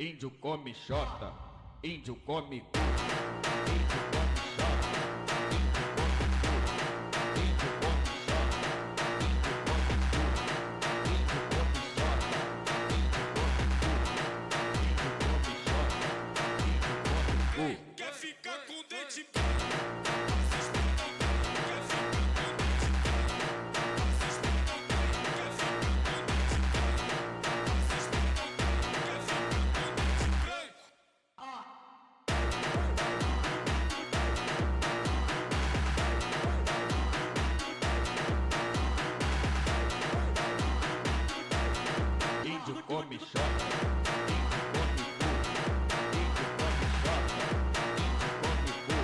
Índio come xota, índio come cu. Índio come xota, índio come xota, índio come cu. Índio come xota, índio come xota, índio come cu. Quer ficar com dente Índio come xota, índio come cu. Índio come xota, índio come cu.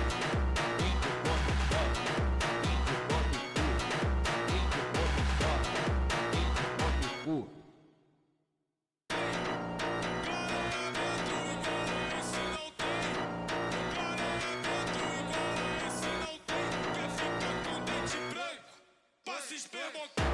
Índio come xota, índio come cu. Índio come xota, índio come cu. clareamento igual a esse não tem. Clareamento igual a esse não tem. Quer ficar com dente branco? Passa espermocão.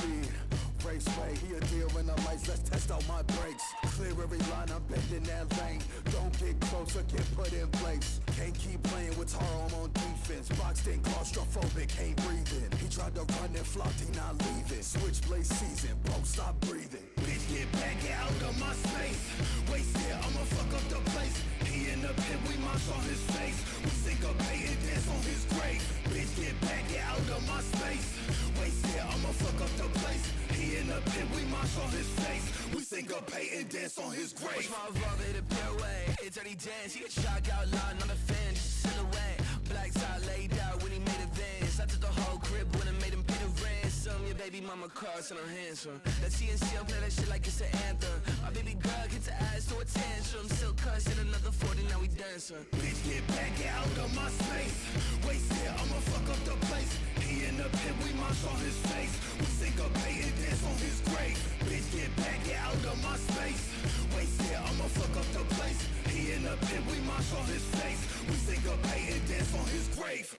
speed. Raceway, he a deer in the lights, let's test out my brakes. Clear every line, I'm bending that lane. Don't get closer, get put in place. Can't keep playing with Taro, I'm on defense. Boxed in, claustrophobic, ain't breathing. He tried to run and flopped, he not leaving. Switchblade season, bro, stop breathing. Bitch, get back out of my space. Wasted, I'ma fuck up the place. He in the pit, we march on his face. We syncopate and dance on his grave. Bitch, get back out of my space. Wasted, I'ma fuck up the place. He in the pit, we march on his face. We syncopate and dance on his grave. Push my revolver, hit a pirouette. Hit dirty dance, he a shock out loud, not a fan, just a silhouette. Black tie laid out when he made advance. I took the whole crib when I made him pay the ransom. Your baby mama cars and I'm handsome. That CNC, I'll play that shit like it's an anthem. My baby girl gets her ass to a tantrum. Still cussing another 40, now we dancing. Bitch, get back out of my space. Wasted, I'ma fuck up the place. He in the pit, we march on his face. We syncopate and dance on his grave. Bitch, get back out of my space. Wasted, I'ma fuck up the place. He in the pit, we march on his face. We syncopate and dance on his grave.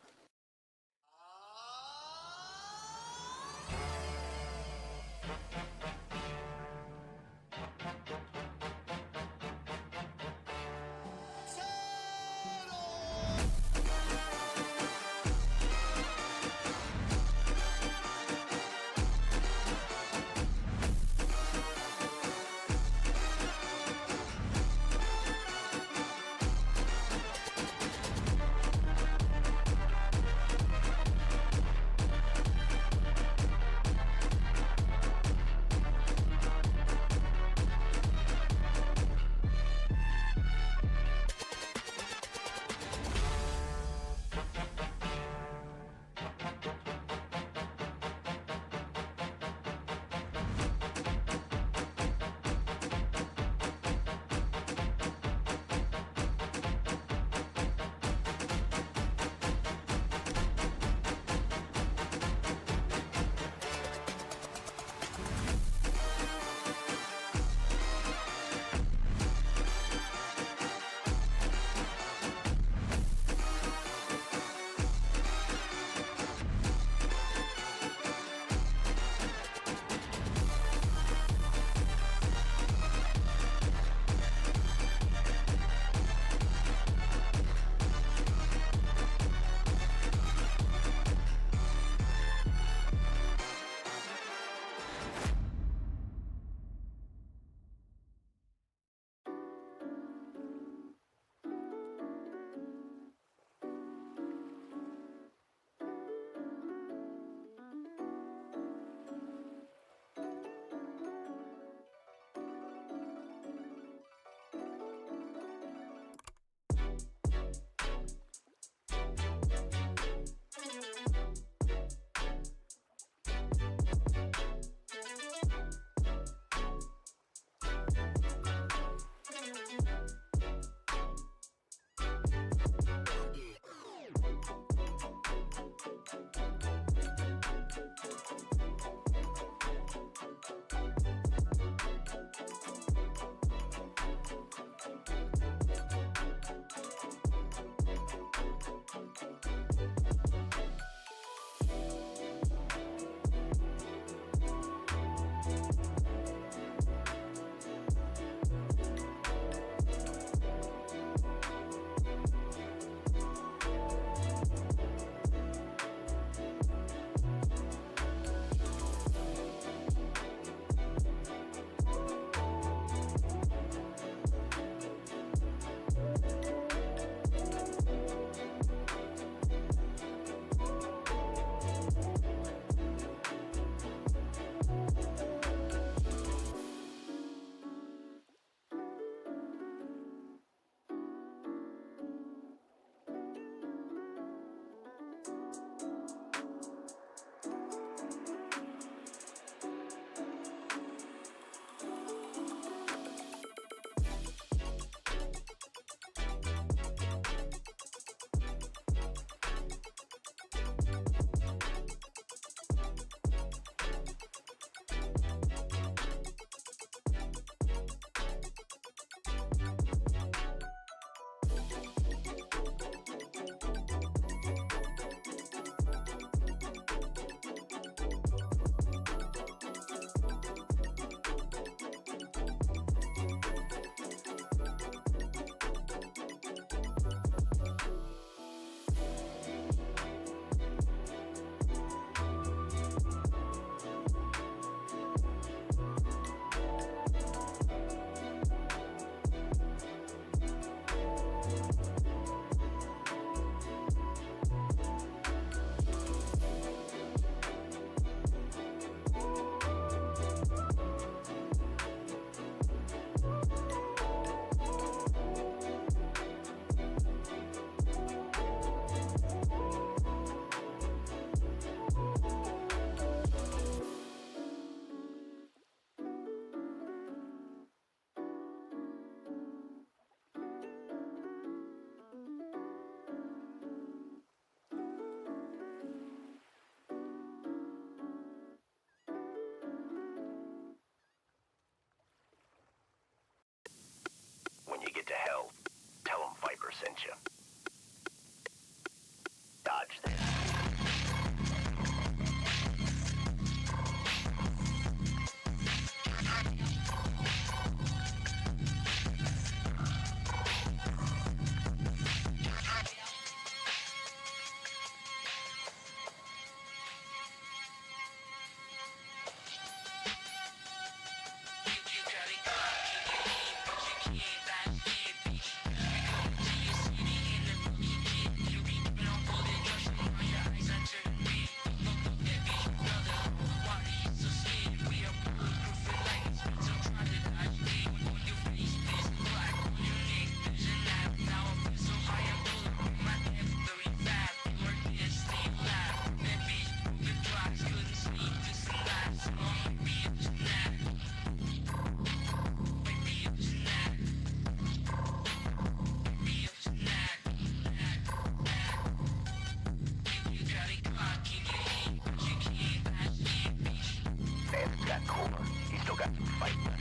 got some fight left.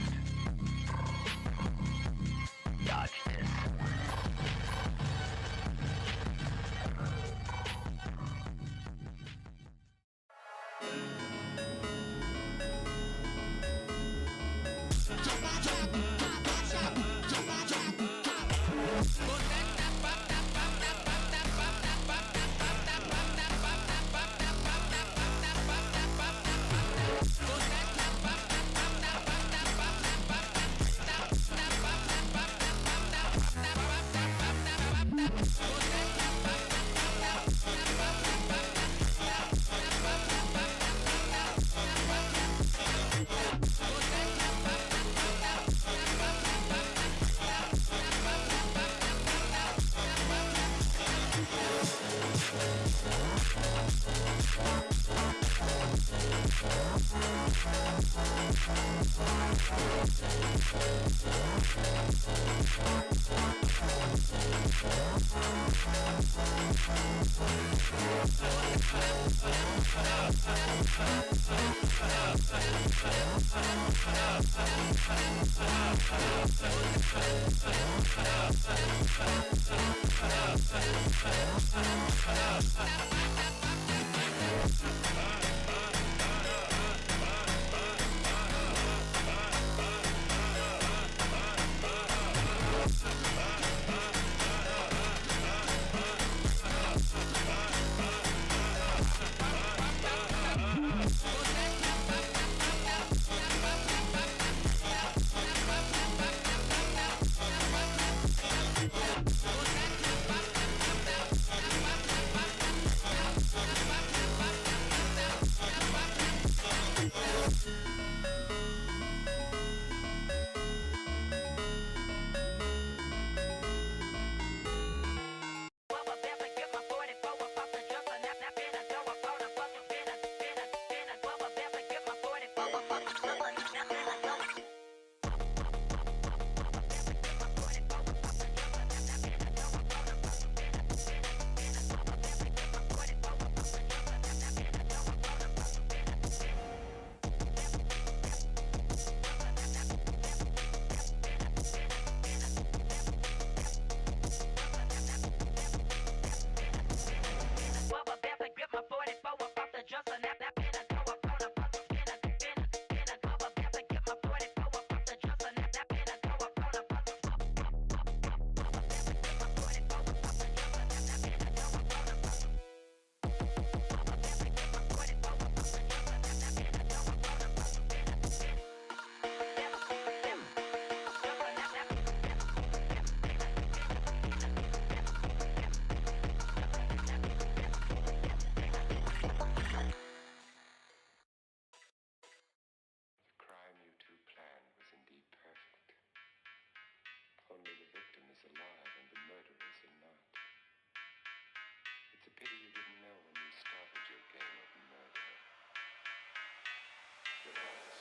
Dodge this. Only the victim is alive and the murderers are not. It's a pity you didn't know when you started your game of murder. But I was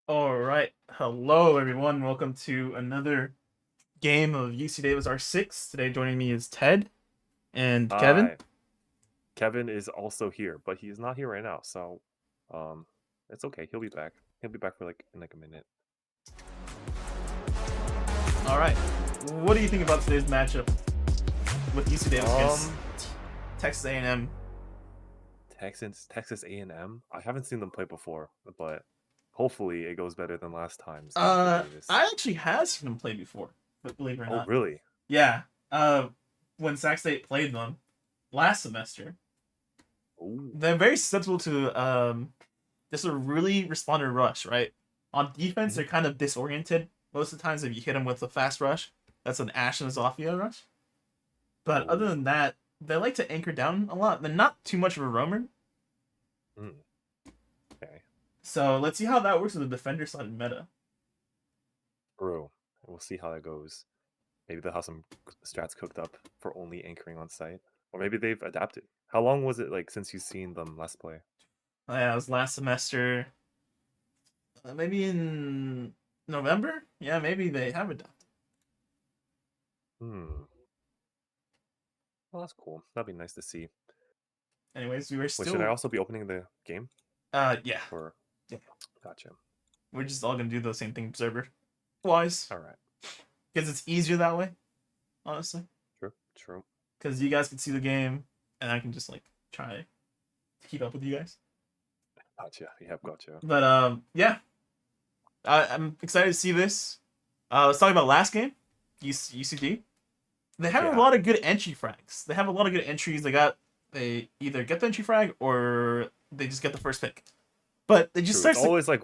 All right. Hello, everyone. Welcome to another game of UCD with R6. Today, joining me is Ted and Kevin. Hi. Kevin is also here, but he's not here right now, so um it's okay. He'll be back. He'll be back for in like a minute. All right. What do you think about today's matchup with UCD against Texas A&M? Texas A&M. I haven't seen them play before, but hopefully it goes better than last time's I Davis. actually have seen them play before, but believe it or Oh, not. really? Yeah. When Sac State played them last semester, Ooh. they're very susceptible to just a really responder rush, right? On defense, they're kind of disoriented. Most of the times, if you hit them with a fast rush, that's an Ashen Zofia rush. But other than that, they like to anchor down a lot. They're not too much of a roamer. Okay. So let's see how that works with the defender side of meta. True. We'll see how that goes. Maybe they'll have some strats cooked up for only anchoring on site. Or maybe they've adapted. How long was it since you've seen them last play? Yeah, it was last semester. Maybe in November? Yeah, maybe they have adapted. Well, that's cool. That'd be nice to see. Anyways, we were still. Wait, should I also be opening the game? Yeah. Or Yeah. Gotcha. We're just all gonna do the same thing, observer wise. All right. Because it's easier that way, honestly. True. Because you guys can see the game, and I can just try to keep up with you guys. Gotcha. Yep, gotcha. But yeah, I'm excited to see this. Let's talk about last game, UCD. They have a lot of good entry frags. They have a lot of good entries. They either get the entry frag or they just get the first pick. But they just True. starts It's always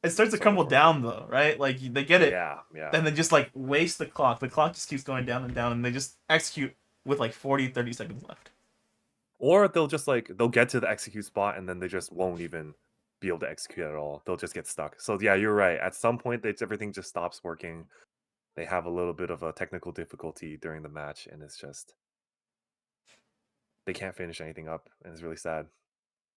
it starts to crumble down though, right? Like they get it, yeah. then they just waste the clock. The clock just keeps going down and down, and they just execute with 30 seconds left. Or they'll just they'll get to the execute spot and then they just won't even be able to execute at all. They'll just get stuck. So yeah, you're right. At some point, everything just stops working. They have a little bit of a technical difficulty during the match, and it's just they can't finish anything up, and it's really sad.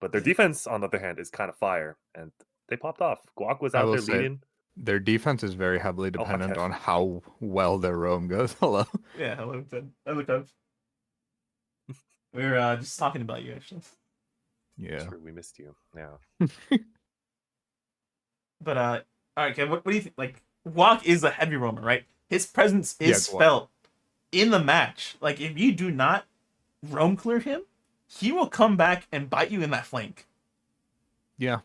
But their defense, on the other hand, is kind of fire, and they popped off. Guac was out there leading. Their defense is very heavily dependent okay. on how well their roam goes. Hello. Yeah, hello, Ted. Hello, Kev. We were just talking about you actually. Yeah. True, we missed you. Yeah. But all right, Kev. What do you think? Guac is a heavy roamer, right? His presence is felt in the match. If you do not roam clear him, he will come back and bite you in that flank. Yeah.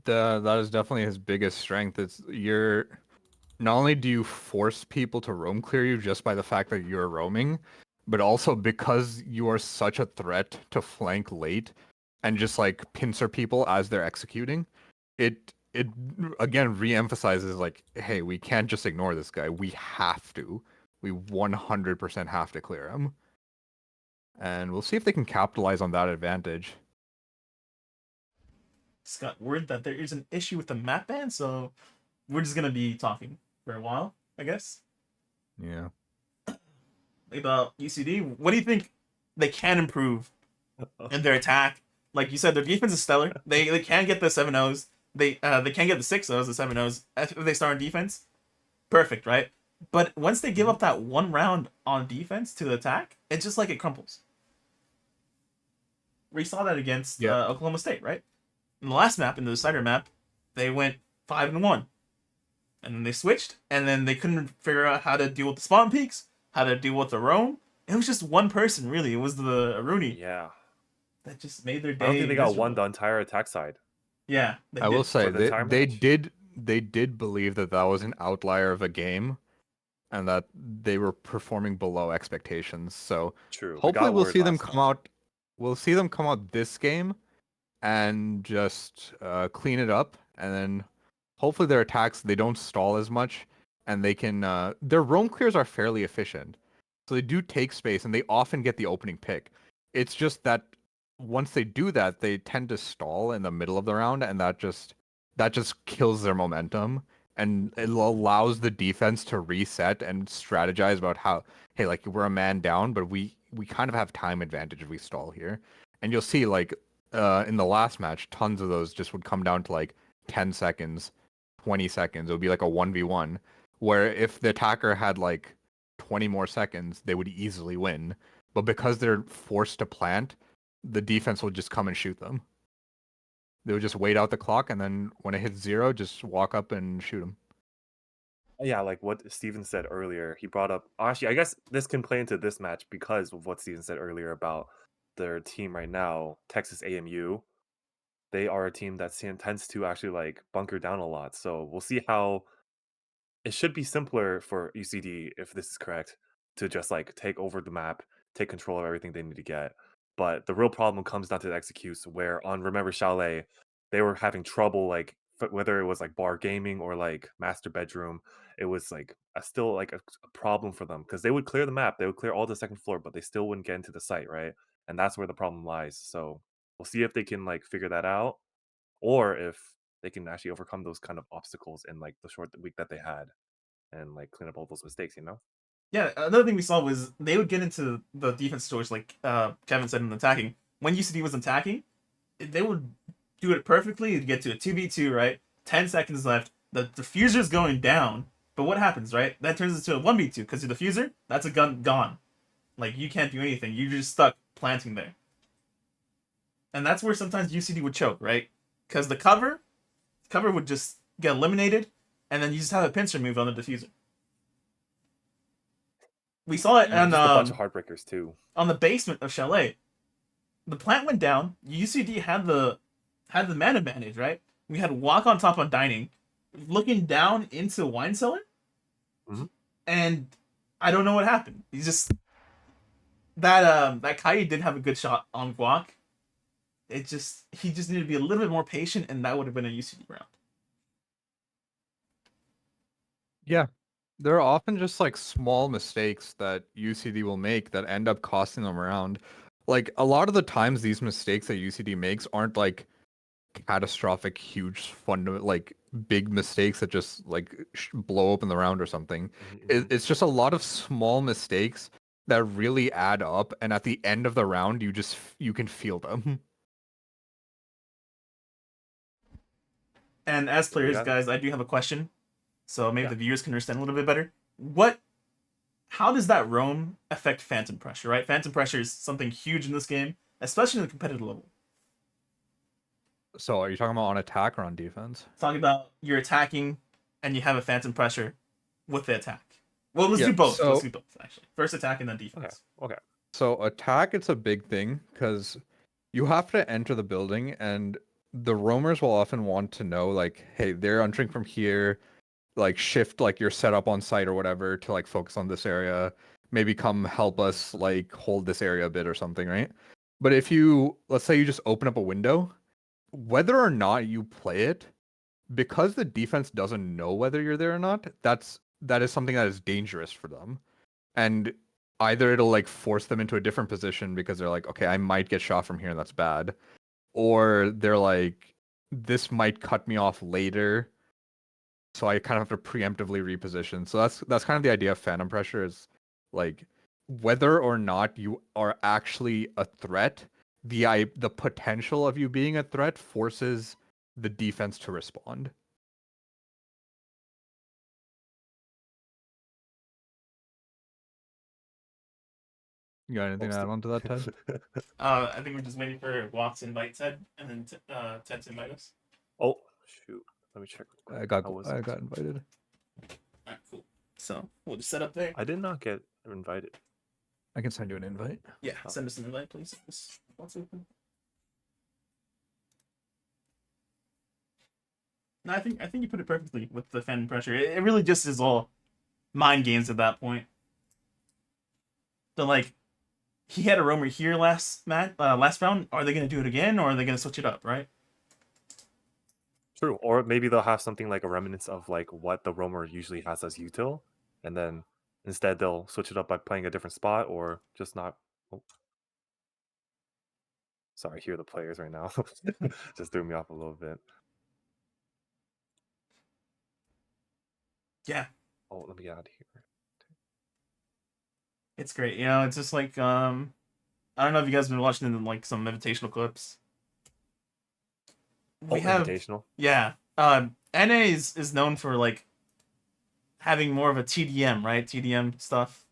That is definitely his biggest strength. Not only do you force people to roam clear you just by the fact that you're roaming, but also because you are such a threat to flank late and just pincer people as they're executing, it again re-emphasizes hey, we can't just ignore this guy. We 100% have to clear him. And we'll see if they can capitalize on that advantage. Just got word that there is an issue with the map ban, so we're just gonna be talking for a while, I guess. Yeah. About UCD, what do you think they can improve in their attack? Like you said, their defense is stellar. They can get the 7-0s. They can get the 6-0s, the 7-0s if they start on defense. Perfect, right? But once they give up that one round on defense to the attack, it's just it crumples. We saw that against Oklahoma State, right? In the last map, in the decider map, they went 5-1. And then they switched, and then they couldn't figure out how to deal with the spawn peaks, how to deal with the roam. It was just one person, really. It was the Aruni. Yeah. That just made their day. I don't think they got miserable. won the entire attack side. Yeah. I will say they did believe that was an outlier of a game, and that they were performing below expectations. So True. Hopefully we'll see them come out. We'll see them come out this game, and just clean it up, and then hopefully their attacks, they don't stall as much, and they can their roam clears are fairly efficient, so they do take space and they often get the opening pick. It's just that once they do that, they tend to stall in the middle of the round, and that just kills their momentum, and it allows the defense to reset and strategize about how, hey, we're a man down, but we kind of have time advantage if we stall here. And you'll see in the last match, tons of those just would come down to 10 seconds, 20 seconds. It would be like a 1v1. Where if the attacker had like 20 more seconds, they would easily win. But because they're forced to plant, the defense will just come and shoot them. They would just wait out the clock, and then when it hits 0, just walk up and shoot them. Yeah, like what Steven said earlier, he brought up. Actually, I guess this can play into this match because of what Steven said earlier about their team right now, Texas AMU. They are a team that tends to actually like bunker down a lot. So we'll see how it should be simpler for UCD if this is correct to just like take over the map, take control of everything they need to get. But the real problem comes down to the executes, where on Remember Chalet, they were having trouble like whether it was like bar gaming or like master bedroom, it was like still like a problem for them because they would clear the map, they would clear all the second floor, but they still wouldn't get into the site, right? And that's where the problem lies. So we'll see if they can like figure that out, or if they can actually overcome those kind of obstacles in like the short week that they had and like clean up all those mistakes, you know? Yeah, another thing we saw was they would get into the defense stores, like Kevin said, in attacking. When UCD was attacking, they would do it perfectly to get to a 2v2, right? 10 seconds left. The diffuser's going down. But what happens, right? That turns into a 1v2 because the diffuser, that's a gun gone. Like, you can't do anything. You're just stuck planting there. And that's where sometimes UCD would choke, right? Because the cover would just get eliminated, and then you just have a pincer move on the diffuser. We saw it And on just a bunch of heartbreakers too. on the basement of Chalet. The plant went down. UCD had the man advantage, right? We had walk on top on dining, looking down into wine cellar, Mhm. and I don't know what happened. He's just that Kai did have a good shot on Guac. He just needed to be a little bit more patient, and that would have been a UCD round. Yeah. There are often just like small mistakes that UCD will make that end up costing them around. Like a lot of the times these mistakes that UCD makes aren't like catastrophic, huge, like big mistakes that just like blow up in the round or something. It's just a lot of small mistakes that really add up, and at the end of the round, you can feel them. And as So we players, got guys, I do have a question, so maybe Yeah. the viewers can understand a little bit better. How does that roam affect phantom pressure? Right, phantom pressure is something huge in this game, especially in the competitive level. So, are you talking about on attack or on defense? Talking about you're attacking, and you have a phantom pressure with the attack. Well, let's Yeah, do both. Let's so- do both actually. First attack and then Okay. defense. Okay. So attack, it's a big thing because you have to enter the building, and the roamers will often want to know, like, hey, they're entering from here, like shift like your setup on site or whatever to like focus on this area. Maybe come help us like hold this area a bit or something, right? But if you, let's say you just open up a window, whether or not you play it, because the defense doesn't know whether you're there or not, that is something that is dangerous for them. And either it'll like force them into a different position because they're like, okay, I might get shot from here and that's bad, or they're like, this might cut me off later, so I kind of have to preemptively reposition. So that's kind of the idea of phantom pressure, is like whether or not you are actually a threat, the potential of you being a threat forces the defense to respond. You got anything to add on to that, Ted? I think we're just waiting for Walk's invite Ted, and then Ted to invite us. Oh shoot! Let me check. real quick. I got invited. Alright, cool. So we'll just set up there. I did not get invited. I can send you an invite. Yeah, send us an invite, please. What's open? No, I think you put it perfectly with the phantom pressure. It really just is all mind games at that point. So like, he had a roamer here last round. Are they gonna do it again, or are they gonna switch it up? Right? True. Or maybe they'll have something like a remnants of like what the roamer usually has as util, and then instead they'll switch it up by playing a different spot or just not. Oh. Sorry, I hear the players right now. Just threw me off a little bit. Yeah, Oh, let me get out of here. it's great. You know, it's just like I don't know if you guys have been watching like some invitational clips. Oh, invitational. Yeah. NA is known for like having more of a TDM, right? TDM stuff.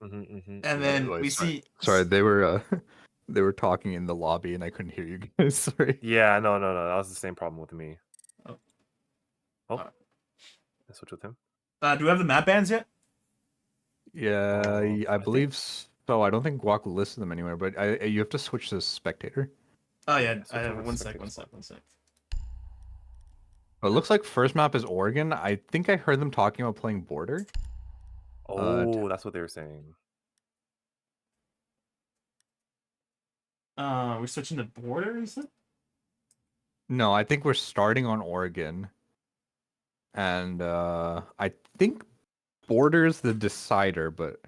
And then Wait, we sorry. see Sorry, they were they were talking in the lobby and I couldn't hear you guys. Sorry. Yeah, no, that was the same problem with me. Oh. Oh, Alright. I switch with him. Do we have the map bans yet? Yeah, I I believe so. I don't think Guac listed them anywhere, but you have to switch to spectator. Oh Yeah, yeah, switch over to one sec. spectator spot. It looks like first map is Oregon. I think I heard them talking about playing border. Oh, that's what they were saying. We're switching to border, is it? No, I think we're starting on Oregon. And I think border's the decider, but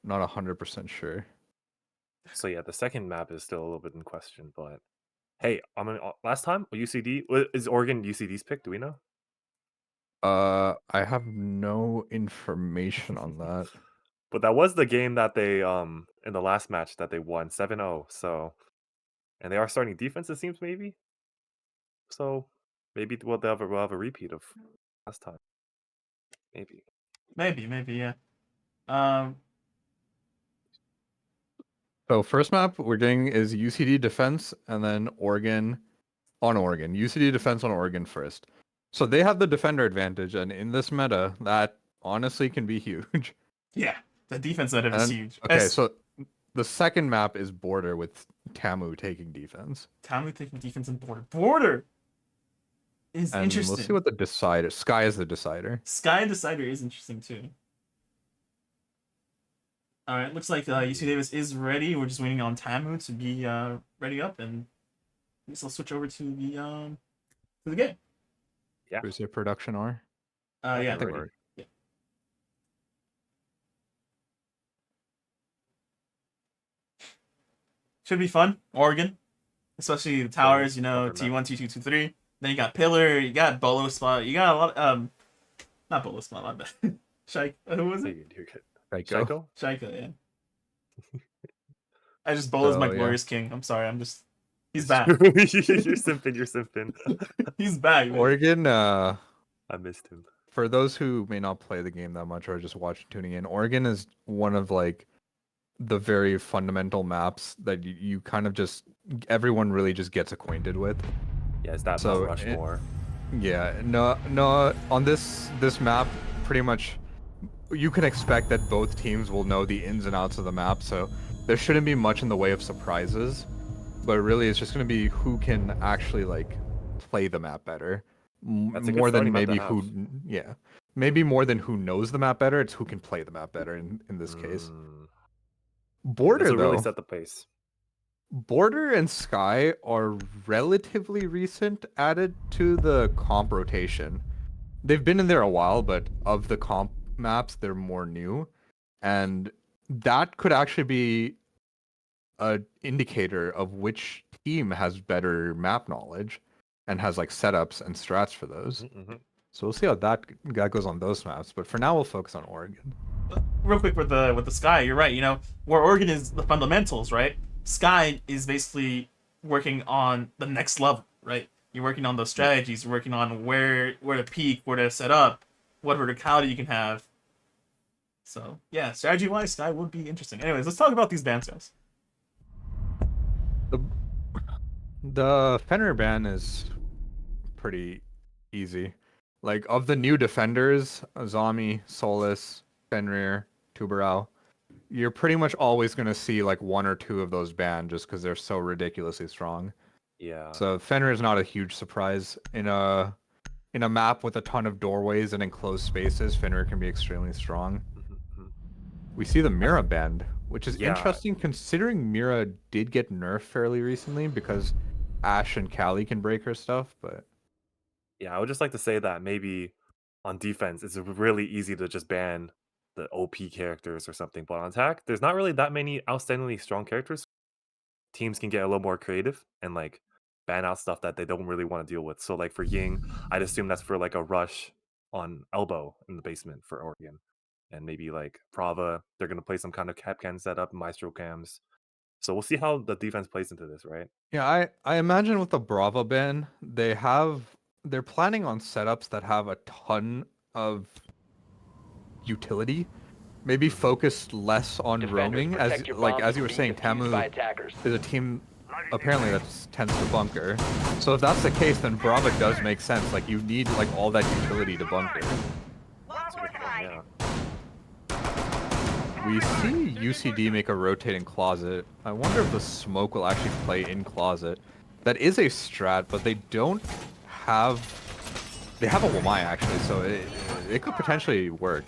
not 100% sure. So yeah, the second map is still a little bit in question, but hey, I'm gonna last time UCD is Oregon UCD's pick. Do we know? I have no information on that. But that was the game that they in the last match that they won 7-0. So and they are starting defense, it seems maybe. So maybe we'll have a repeat of last time. Maybe. Maybe, yeah. Um, So first map we're getting is UCD defense and then Oregon on Oregon. UCD defense on Oregon first. So they have the defender advantage, and in this meta, that honestly can be huge. yeah, the defense setup is And huge. okay, so the second map is border with TAMU taking defense. TAMU taking defense and border. Border is And interesting. we'll see what the decider. Sky is the decider. Sky Decider is interesting too. All right, looks like UC Davis is ready. We're just waiting on TAMU to be ready up, and I guess I'll switch over to the game. Yeah. Is it production R? Yeah, I think ready. we're should be fun. Oregon, especially the towers. You know, Upper T1, T2, T3. Then you got Pillar. You got Bolo Spot. You got a lot. Not Bolo Spot. My bad. Shike. Who was it? You're good. Psycho. Shaiko? Shaika. Yeah. I just Bolo's my So, yeah. glorious king. I'm sorry. He's back. You're simping. He's back. Man. Oregon. I missed him. For those who may not play the game that much or just watch tuning in, Oregon is one of like the very fundamental maps that you kind of just everyone really just gets acquainted with. Yeah, it's that So Mount Rushmore. Yeah, no. On this map, pretty much, you can expect that both teams will know the ins and outs of the map. So there shouldn't be much in the way of surprises. But really, it's just going to be who can actually like play the map better, That's a good more than starting map to maybe have. who. Maybe more than who knows the map better. It's who can play the map better in this case. Border This will though. really set the pace. Border and Sky are relatively recent added to the comp rotation. They've been in there a while, but of the comp maps, they're more new. And that could actually be an indicator of which team has better map knowledge and has like setups and strats for those. So we'll see how that goes on those maps. But for now, we'll focus on Oregon. Real quick with the Sky, you're right. You know where Oregon is the fundamentals, right? Sky is basically working on the next level, right? You're working on those strategies. You're working on where to peak, where to set up, what verticality you can have. So yeah, strategy wise, Sky would be interesting. Anyways, let's talk about these bans, guys. The Fenrir ban is pretty easy. Like of the new defenders, Azami, Solus, Fenrir, Tubarao, you're pretty much always gonna see like one or two of those banned just because they're so ridiculously strong. Yeah. So Fenrir is not a huge surprise in a map with a ton of doorways and enclosed spaces. Fenrir can be extremely strong. We see the Mira banned, which is Yeah. interesting considering Mira did get nerfed fairly recently because Ashe and Callie can break her stuff, but Yeah, I would just like to say that maybe on defense, it's really easy to just ban the OP characters or something. But on attack, there's not really that many outstandingly strong characters. Teams can get a little more creative and like ban out stuff that they don't really want to deal with. So like for Ying, I'd assume that's for like a rush on elbow in the basement for Oregon. And maybe like Prava, they're gonna play some kind of Capcan setup, Maestro cams. So we'll see how the defense plays into this, right? yeah, I imagine with the Brava ban, they have they're planning on setups that have a ton of utility. Maybe focus less on roaming, as as you were saying, TAMU is a team apparently that tends to bunker. So if that's the case, then Brava does make sense. Like you need like all that utility to bunker. That's a good point, yeah. We see UCD make a rotating closet. I wonder if the smoke will actually play in closet. That is a strat, but they don't have. They have a Wamai actually, so it could potentially work.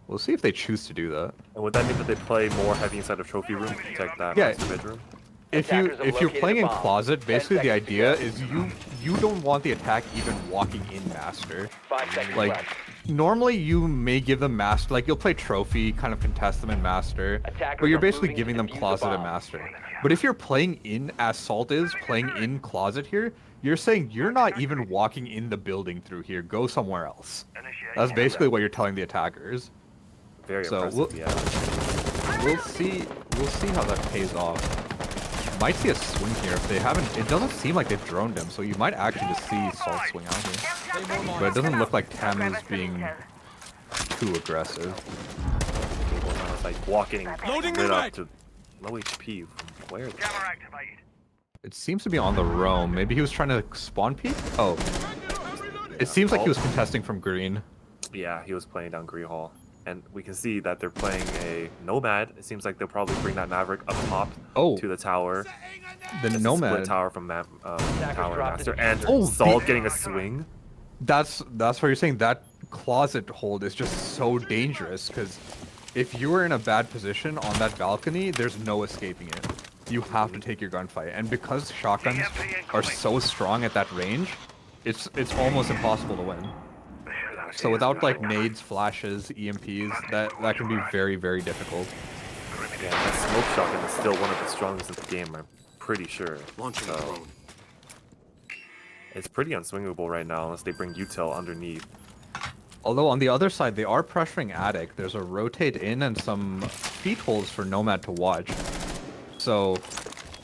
We'll see if they choose to do that. And would that mean that they play more heavy inside of trophy room to protect that Yeah. master bedroom? If you're playing in closet, basically the idea is you don't want the attack even walking in master. 5 seconds Like left. normally you may give them master, like you'll play trophy, kind of contest them in master, Attackers but you're are basically moving giving to them defuse the closet and bomb. master. But if you're playing in as Salt is playing in closet here, you're saying you're not even walking in the building through here. Go somewhere else. That's basically what you're telling the attackers. Very So impressive, yeah. We'll see how that pays off. Might see a swing here if they haven't. It doesn't seem like they've droned him, so you might actually just see Salt swing out here. But it doesn't look like TAMU's being too aggressive. Cable now is like walking Loading lit the up mag. to low HP. From where? It seems to be on the roam. Maybe he was trying to spawn peek? Oh. It seems like he was contesting from green. Yeah, he was playing down Green Hall. And we can see that they're playing a Nomad. It seems like they'll probably bring that Maverick up top to the tower. The It's a Nomad. split tower from Tower and Master. And Oh, Salt getting a swing. That's what you're saying. That closet hold is just so dangerous because if you are in a bad position on that balcony, there's no escaping it. You have to take your gunfight, and because shotguns are so strong at that range, it's almost impossible to win. So without like nades, flashes, EMPs, that can be very, very difficult. Yeah, that smoke shotgun is still one of the strongest in the game, I'm pretty sure. So, it's pretty unswingable right now unless they bring Util underneath. Although on the other side, they are pressuring Attic. There's a rotate in and some feet holes for Nomad to watch. So,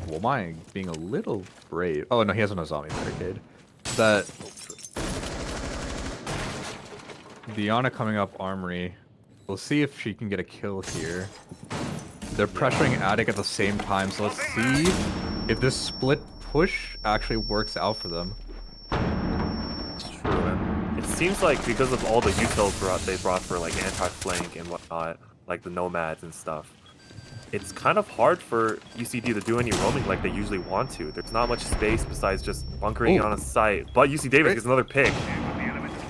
Womai being a little brave. Oh no, he has no zombie barricade. That Diana coming up Armory. We'll see if she can get a kill here. They're pressuring Attic at the same time, so let's see if this split push actually works out for them. It's true, and it seems like because of all the utils they brought for like anti-flank and whatnot, like the Nomads and stuff, it's kind of hard for UCD to do any roaming like they usually want to. There's not much space besides just bunkering on a site. But UC Davis gets another pick.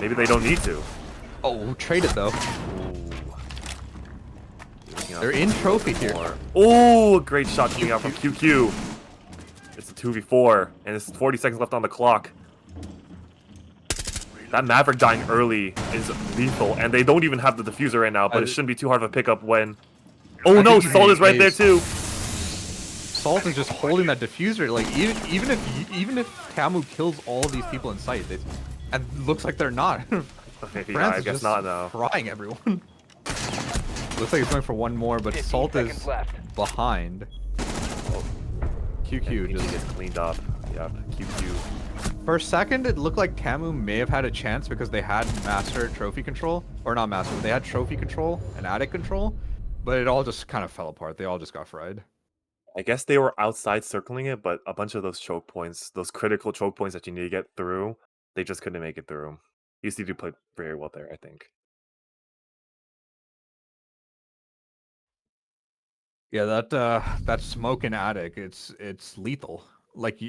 Maybe they don't need to. Oh, trade it though. Ooh. They're in trophy here. Oh, great shot coming out from QQ. It's a 2v4, and it's 40 seconds left on the clock. That Maverick dying early is lethal, and they don't even have the diffuser right now, but it shouldn't be too hard of a pickup when... Oh no, Salt is right there too! Salt is just holding that diffuser, like, even if TAMU kills all of these people in sight, and looks like they're not. Yeah, I guess not now. Frying everyone. Looks like he's going for one more, but Salt is behind. QQ just gets cleaned up. Yep, QQ. For a second, it looked like TAMU may have had a chance because they had Master Trophy control. Or not Master, but they had Trophy control and Attic control. But it all just kind of fell apart. They all just got fried. I guess they were outside circling it, but a bunch of those choke points, those critical choke points that you need to get through, they just couldn't make it through. UCD played very well there, I think. Yeah, that smoke in Attic, it's lethal. Like,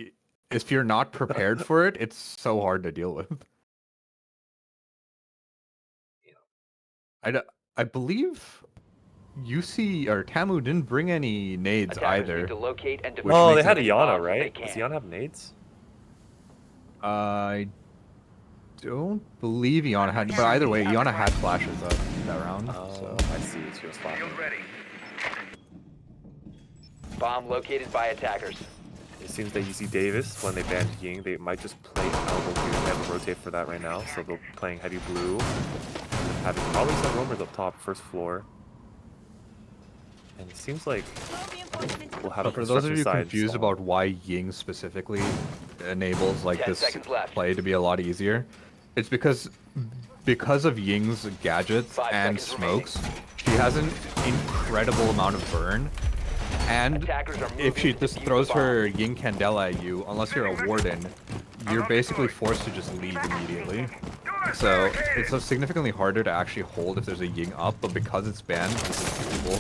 if you're not prepared for it, it's so hard to deal with. I believe UC or TAMU didn't bring any nades either. Oh, they had Iana, right? Does Iana have nades? I don't believe Iana had, but either way, Iana had flashes that round. Oh, so. I see. She was flashing. Bomb located by attackers. It seems that UC Davis, when they banned Ying, they might just play elbow here. They have a rotate for that right now, so they're playing heavy blue. Having probably some roamers up top, first floor. And it seems like we'll have a For those of you side confused song. about why Ying specifically, enables like 10 this seconds left. play to be a lot easier. It's because of Ying's gadgets 5 and seconds remaining. smokes, she has an incredible amount of burn. And Attackers are if moving she to just defuse throws the bomb. her Ying Candela at you, unless you're a warden, you're basically forced to just leave immediately. So it's significantly harder to actually hold if there's a Ying up, but because it's banned, this is feasible.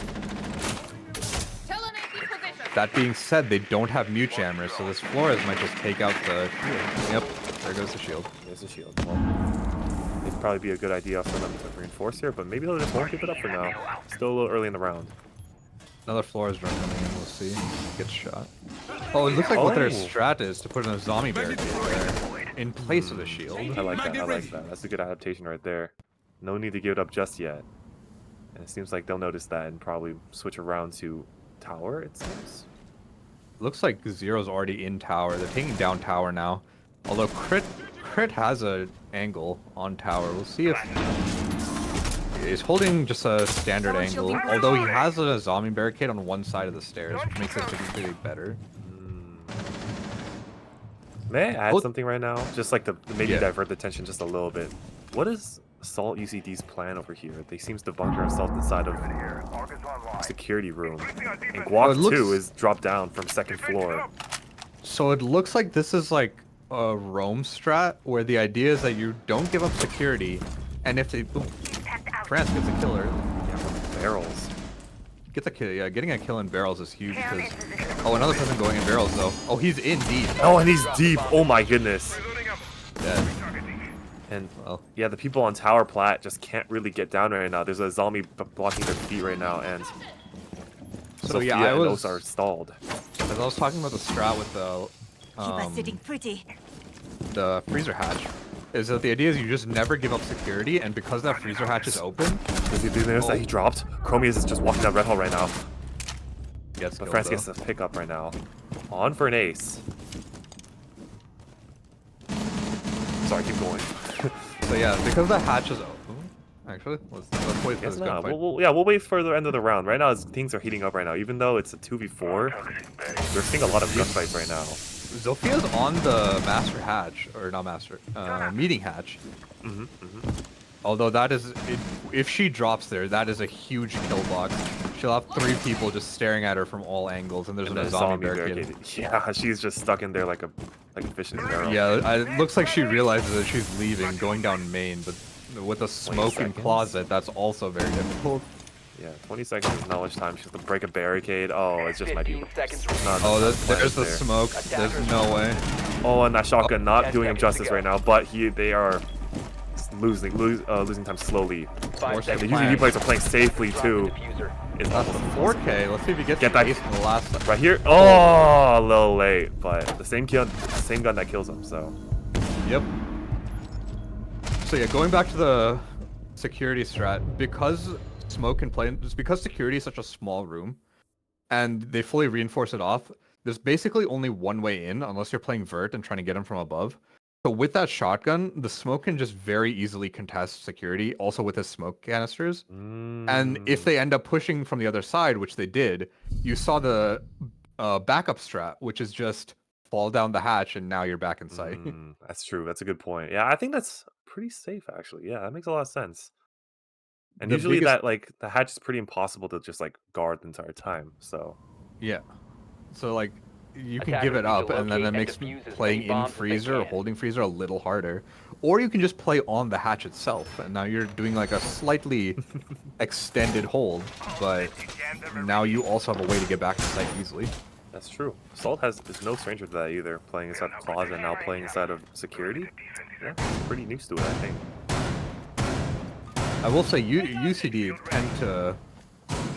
That being said, they don't have mute jammers, so this Flores might just take out the shield. Yep, there goes the shield. There's a shield. Well, it'd probably be a good idea for them to reinforce here, but maybe they'll just won't give it up for now. Still a little early in the round. Another Flores run coming in, we'll see. Gets shot. Oh, it looks like what their Oh. strat is to put in a zombie barricade there in place of the shield. I like that. I like that. That's a good adaptation right there. No need to give it up just yet. And it seems like they'll notice that and probably switch around to tower, it seems. Looks like Zero's already in tower. They're taking down tower now. Although Crit has a angle on tower. We'll see if he's holding just a standard angle. Although he has a zombie barricade on one side of the stairs, which makes it significantly better. May I add Oh. something right now? Just like to maybe Yeah. divert the attention just a little bit. What is Assault UCD's plan over here? They seems to bunker Assault inside of security room. And Guac it looks- 2 is dropped down from second floor. So it looks like this is like a roam strat, where the idea is that you don't give up security, and if they... Ooh, France gets a killer. Barrels. Gets a kill, yeah, getting a kill in barrels is huge because... Oh, another person going in barrels though. Oh, he's in deep. Oh, and he's deep. Oh my goodness. Dead. And Well, yeah, the people on Tower Plat just can't really get down right now. There's a zombie blocking their feet right now, and so Sophia yeah, and Os are stalled. as I was talking about the strat with Keep us sitting pretty. the freezer hatch, is that the idea is you just never give up security, and because that freezer hatch is open, Does he notice that he dropped? Chromius is just walking down Red Hall right now. gets But killed, France though. gets the pick up right now. On for an ace. Sorry, keep going. So yeah, because the hatch is open. Actually, let's wait for Yes, this no, gunfight. we'll wait for the end of the round. Right now, things are heating up right now. Even though it's a 2v4, we're seeing a lot of gunfights right now. Zophia's on the master hatch, or not master, meeting hatch. Although that is, if she drops there, that is a huge kill box. She'll have 3 people just staring at her from all angles, and there's And a then zombie barricade. Yeah, she's just stuck in there like a fish in a barrel. Yeah, it looks like she realizes that she's leaving, going down main, but with a smoking seconds? closet, that's also very difficult. Yeah, 20 seconds is not much time. She has to break a barricade. Oh, it just might be. 15 seconds not Oh, enough there's the there. smoke. There's no way. Oh, and that shotgun not 10 doing him seconds to justice go. right now, but they are losing time slowly. 5 And seconds. the UCD players are playing safely Drop too. the diffuser. It's That's almost 4K. Let's see if he gets Get the that- ace in the last. right here. Oh, a little late, but the same gun that kills him. So Yep. So yeah, going back to the security strat, because smoke can play, just because security is such a small room, and they fully reinforce it off, there's basically only one way in, unless you're playing vert and trying to get him from above. So with that shotgun, the smoke can just very easily contest security, also with his smoke canisters. And if they end up pushing from the other side, which they did, you saw the backup strat, which is just fall down the hatch and now you're back in sight. That's true. That's a good point. Yeah, I think that's pretty safe actually. Yeah, that makes a lot of sense. And The usually biggest- that like the hatch is pretty impossible to just like guard the entire time. So Yeah. So like you can Attackers give it need to up, and then locate that and makes defuse as playing many in bombs as they freezer or can. holding freezer a little harder. Or you can just play on the hatch itself, and now you're doing like a slightly extended hold, but now you also have a way to get back to site easily. that's true. Salt is no stranger to that either. Playing inside the closet and now playing inside of security. Yeah, pretty used to it, I think. I will say UCD tend to,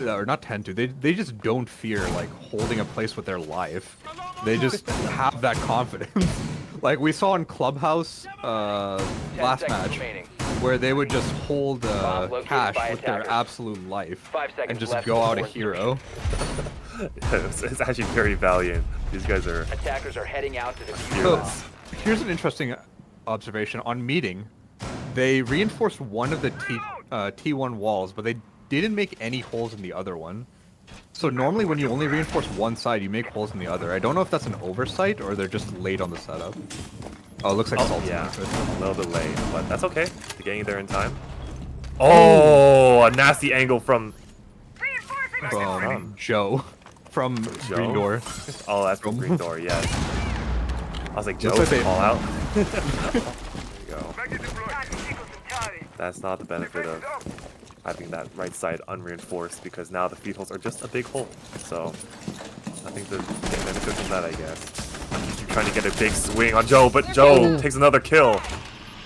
or not tend to, they just don't fear like holding a place with their life. They just have that confidence. Like we saw in Clubhouse 10 last seconds match, remaining. where they would just hold Bomb located cash by with their attackers. absolute life 5 seconds and just left go out a before hero. It's actually very valiant. These guys are Attackers are heading out to the So fearless. here's an interesting observation. On meeting, they reinforced one of the T1 walls, but they didn't make any holes in the other one. So normally when you only reinforce one side, you make holes in the other. I don't know if that's an oversight or they're just late on the setup. Oh, it looks like Salt's yeah, going for it. a little bit late, but that's okay. They're getting there in time. Oh, a nasty angle from Joe. From Joe? Green Door. Oh, that's from Green Door, yes. I was like, Joe, Looks like they- call out. There you go. That's not the benefit of having that right side unreinforced, because now the feed holes are just a big hole. So I think the main benefit from that, I guess. Keep trying to get a big swing on Joe, but Joe takes another kill.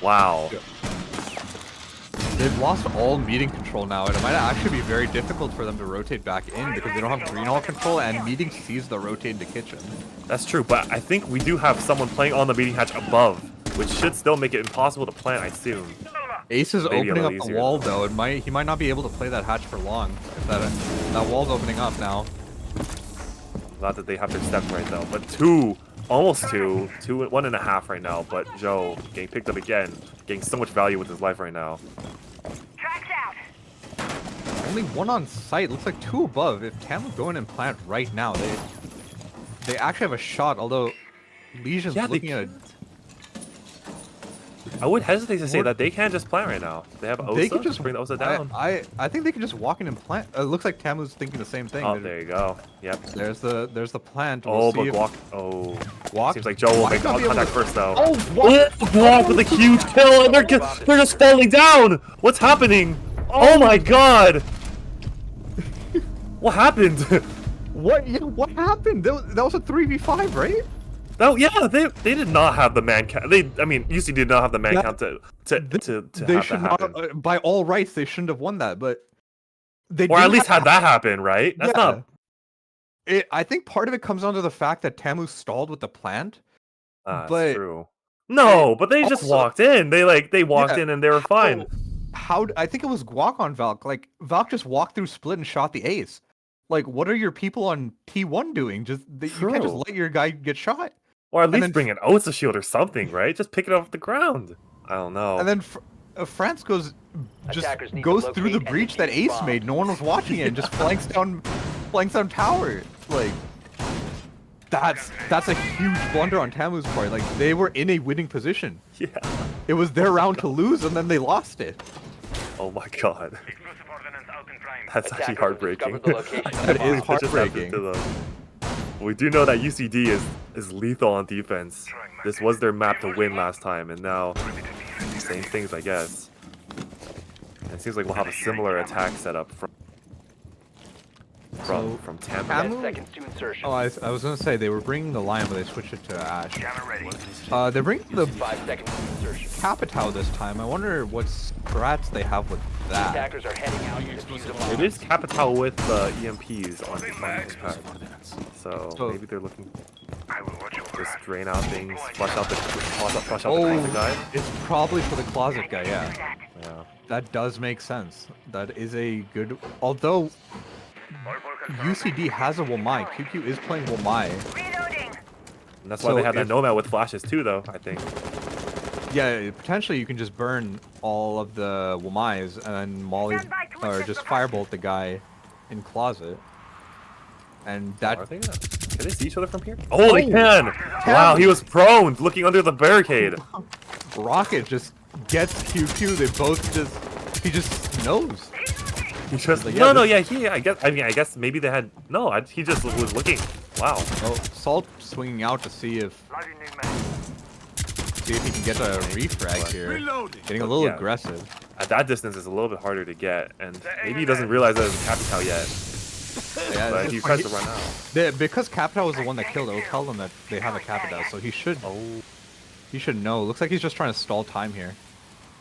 Wow. They've lost all meeting control now, and it might actually be very difficult for them to rotate back in because they don't have green hall control, and meeting sees the rotate into kitchen. That's true, but I think we do have someone playing on the meeting hatch above, which should still make it impossible to plant, I assume. Ace is Maybe a opening up little the easier, wall though. though. He might not be able to play that hatch for long. If that wall's opening up now. Not that they have their step right though, but almost two, 1.5 right now. But Joe getting picked up again, getting so much value with his life right now. Only one on site. Looks like 2 above. If TAMU go in and plant right now, they actually have a shot. Although Legion's looking at. I would hesitate to say that they can't just plant right now. They have Osa. They can just bring the Osa down. I think they can just walk in and plant. It looks like TAMU's thinking the same thing. Oh, there you go. Yep. There's the plant. Oh, We'll but see Guac. Oh. Guac? Seems like Joe will make Guac not be able contact to- first though. Oh, Guac! Guac with a huge kill, and they're just falling down. What's happening? Oh my God! What happened? What? Yeah, what happened? That was a 3v5, right? Oh yeah, they did not have the man count. I mean, UC did not have the man count to They have should that happen. not. By all rights, they shouldn't have won that, but they. Or at did least have- had that happen, right? That's not. I think part of it comes down to the fact that TAMU stalled with the plant. That's but true. No, but they just also- walked in. They walked in and they were fine. I think it was Guac on Valk. Like Valk just walked through split and shot the ace. Like, what are your people on T1 doing? You can't just True. let your guy get shot. Or at And least then- bring an Osa shield or something, right? Just pick it off the ground. I don't know. And then France goes Attackers need to goes through the locate and breach that defuse Ace bombs. made. No one was watching it. And just flanks down tower. Like that's a huge blunder on TAMU's part. Like they were in a winning position. Yeah. It was their round to lose, and then they lost it. Oh my God. That's actually Attackers have heartbreaking. discovered the location of That the is bomb. It just happened heartbreaking. to them. We do know that UCD is lethal on defense. This was their map to win last time, and now same things, I guess. And it seems like we'll have a similar attack setup from So, TAMU. 10 seconds to insertion. Oh, I was gonna say they were bringing the Lion, but they switched it to Ash. They're bringing the 5 seconds to insertion. Capitao this time. I wonder what strats they have with that. Attackers are heading out to defuse a bomb. It is Capital with EMPs on this pack. So maybe they're looking just drain out things, flush out the closet guy. It's probably for the closet guy, yeah. Yeah. That does make sense. That is a good. Although UCD has a Womai, QQ is playing Womai. And that's why So they have that if- Nomad with flashes too, though, I think. Yeah, potentially you can just burn all of the Womais and then Molly, or just firebolt the guy in closet. And that. Are they gonna... Can they see each other from here? Oh, they can! Wow, he was prone, looking under the barricade. Rocket just gets QQ. They both he just knows. He just Like, no, yeah, yeah. I guess maybe they had no. He just was looking. Wow. Oh, Salt swinging out to see if he can get a refrag here. Getting a little Yeah. aggressive. At that distance, it's a little bit harder to get, and maybe he doesn't realize that it's a Capital yet. Yeah, But it's he funny. tries to run out. Because Capitao was the one that killed, it'll tell them that they have a Capitao, so he should know. Looks like he's just trying to stall time here.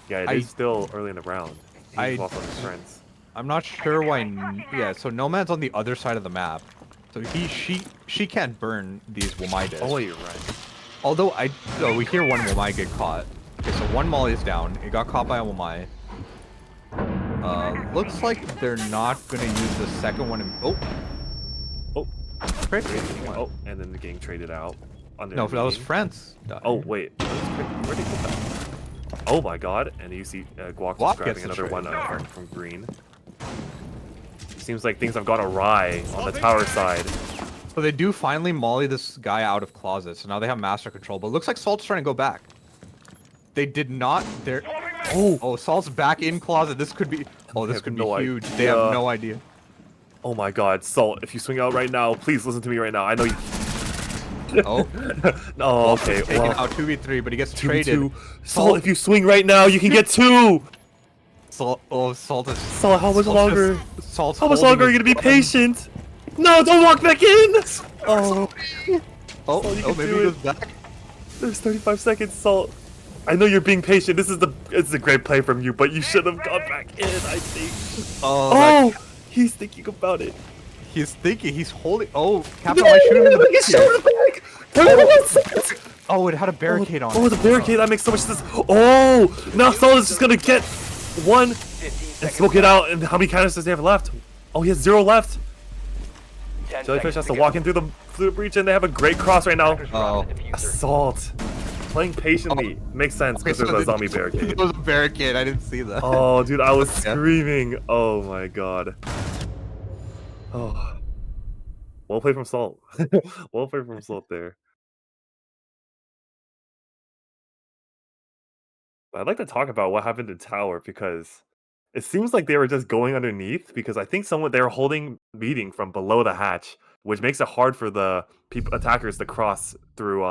Yeah, it is still early in the round. He's off on his friends. I'm not sure why. Yeah, so Nomad's on the other side of the map, so she can't burn these Womai discs. Oh, you're right. Although we hear one Womai get caught. Okay, so one Molly is down. It got caught by a Womai. Looks like they're not gonna use the second one. Oh, Crit. oh, and then the getting traded out. No, that was France. Oh wait, where'd they put that? Oh my God! And you see Guac Guac just grabbing gets the another trade. one from Green. seems like things have gone awry on the tower side. So they do finally molly this guy out of closet. So now they have master control. But it looks like Salt's trying to go back. They did not. They're. Oh, Salt's back in closet. This could be. Oh, this could be huge. They have no idea. Oh my God, Salt! If you swing out right now, please listen to me right now. I know you. Oh. Oh, okay. Taking out 2v3, but he gets traded. Salt, if you swing right now, you can get 2. Salt. Oh, Salt is. Salt, how much longer? Salt's How much longer are you gonna be patient? No, don't walk back in! Oh. Maybe he goes back. There's 35 seconds, Salt. I know you're being patient. It's a great play from you, but you should have gone back in, I think. Oh, he's thinking about it. He's thinking. He's holding. Oh, Captain might shoot him in the back. Oh, it had a barricade on it. Oh, the barricade. That makes so much sense. Oh, now Salt is just gonna get 1 and smoke it out. And how many counters does he have left? Oh, he has 0 left. Jellyfish has to walk in through the breach, and they have a great cross right now. Oh, Assault. Playing patiently makes sense because there's a zombie barricade. It was a barricade. I didn't see that. Oh, dude, I was screaming. Oh my God. Oh. Well played from Salt. Well played from Salt there. I'd like to talk about what happened in Tower because it seems like they were just going underneath because I think they were holding meeting from below the hatch, which makes it hard for the attackers to cross through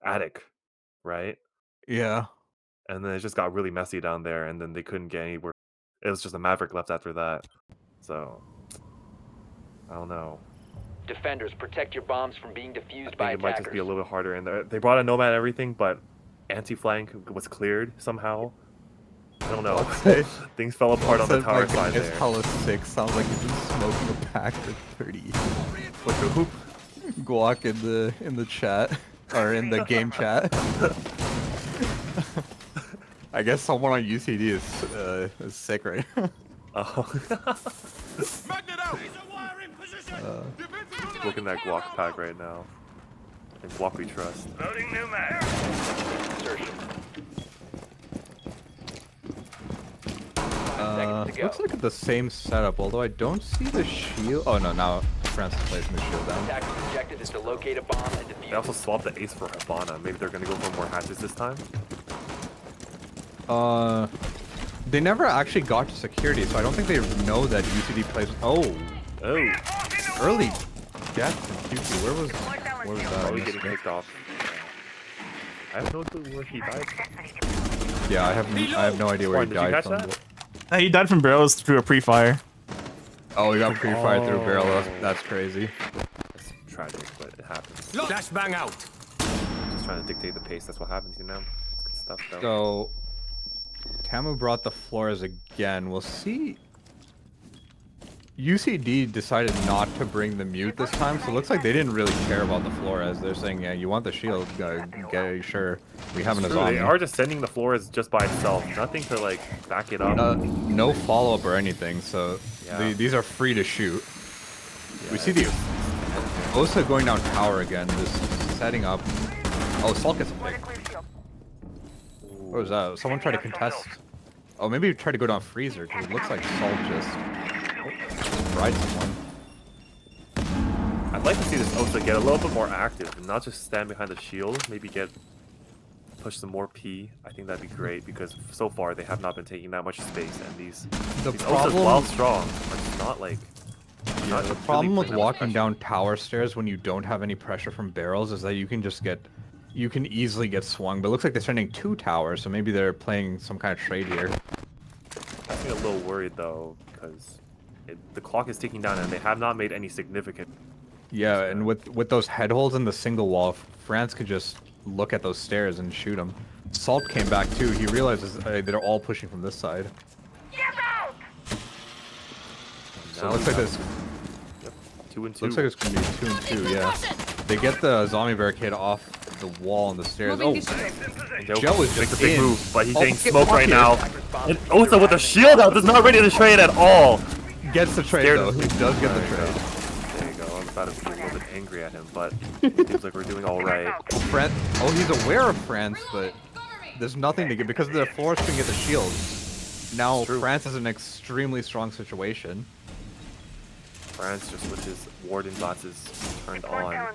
attic, right? Yeah. And then it just got really messy down there, and then they couldn't get anywhere. It was just a Maverick left after that. So I don't know. Defenders, protect your bombs from being defused I by think it attackers. might just be a little bit harder in there. They brought a Nomad and everything, but anti-flank was cleared somehow. I don't know. Things fell apart on the tower side there. It's hella sick. Sounds like he's been smoking a pack for 30. What the Guac in the chat or in the game chat. I guess someone on UCD is sick right now. Oh. Looking at Guac pack right now. And Guac we trust. Loading new mag. Looks like the same setup, although I don't see the shield. Oh no, now Francis placing the shield down. Attacker's objective is to locate a bomb and defuse. They also swapped the ace for Habana. Maybe they're gonna go for more hatches this time. They never actually got to security, so I don't think they know that UCD plays. Oh, early death from QC. Where was that? Probably getting kicked off. I have no clue where he died. Yeah, I have no idea where he died from. He died from barrels through a pre-fire. Oh, he got pre-fired through a barrel. That's crazy. It's tragic, but it happens. Flashbang out. Just trying to dictate the pace. That's what happens, you know. It's good stuff, though. So, TAMU brought the floors again. We'll see. UCD decided not to bring the mute this time, so it looks like they didn't really care about the Flores. They're saying, yeah, you want the shield, sure. We have an zombie. They are just sending the Flores just by itself. Nothing to, like, back it up. No follow-up or anything, so Yeah. these are free to shoot. Yeah, We see the Osa going down tower again, just setting up. Oh, Salt gets a pick. What was that? Someone tried to contest. Oh, maybe he tried to go down freezer, because it looks like Salt just fried someone. I'd like to see this Osa get a little bit more active and not just stand behind the shield. Maybe push some more P. I think that'd be great because so far they have not been taking that much space, and these Osas, while strong, are just not like. Yeah, the problem with walking down tower stairs when you don't have any pressure from barrels is that you can easily get swung. But it looks like they're sending 2 towers, so maybe they're playing some kind of trade here. I'm a little worried though because the clock is ticking down and they have not made any significant. Yeah, and with those head holes in the single wall, France could just look at those stairs and shoot them. Salt came back too. He realizes they're all pushing from this side. So it looks like this. Yep, 2 and 2. Looks like it's gonna be 2 and 2. Yeah. They get the zombie barricade off the wall on the stairs. Oh, Joe is makes just a big in. move, but he's getting get smoked right pocket. now. And Osa with a shield out is not ready to trade at all. Gets the trade though. He does get the trade. There you go. I'm about to be a little bit angry at him, but it seems like we're doing all right. Oh, he's aware of France, but there's nothing to get because the Flores can get the shield. Now true. France is in an extremely strong situation. France just with his warden glasses turned on.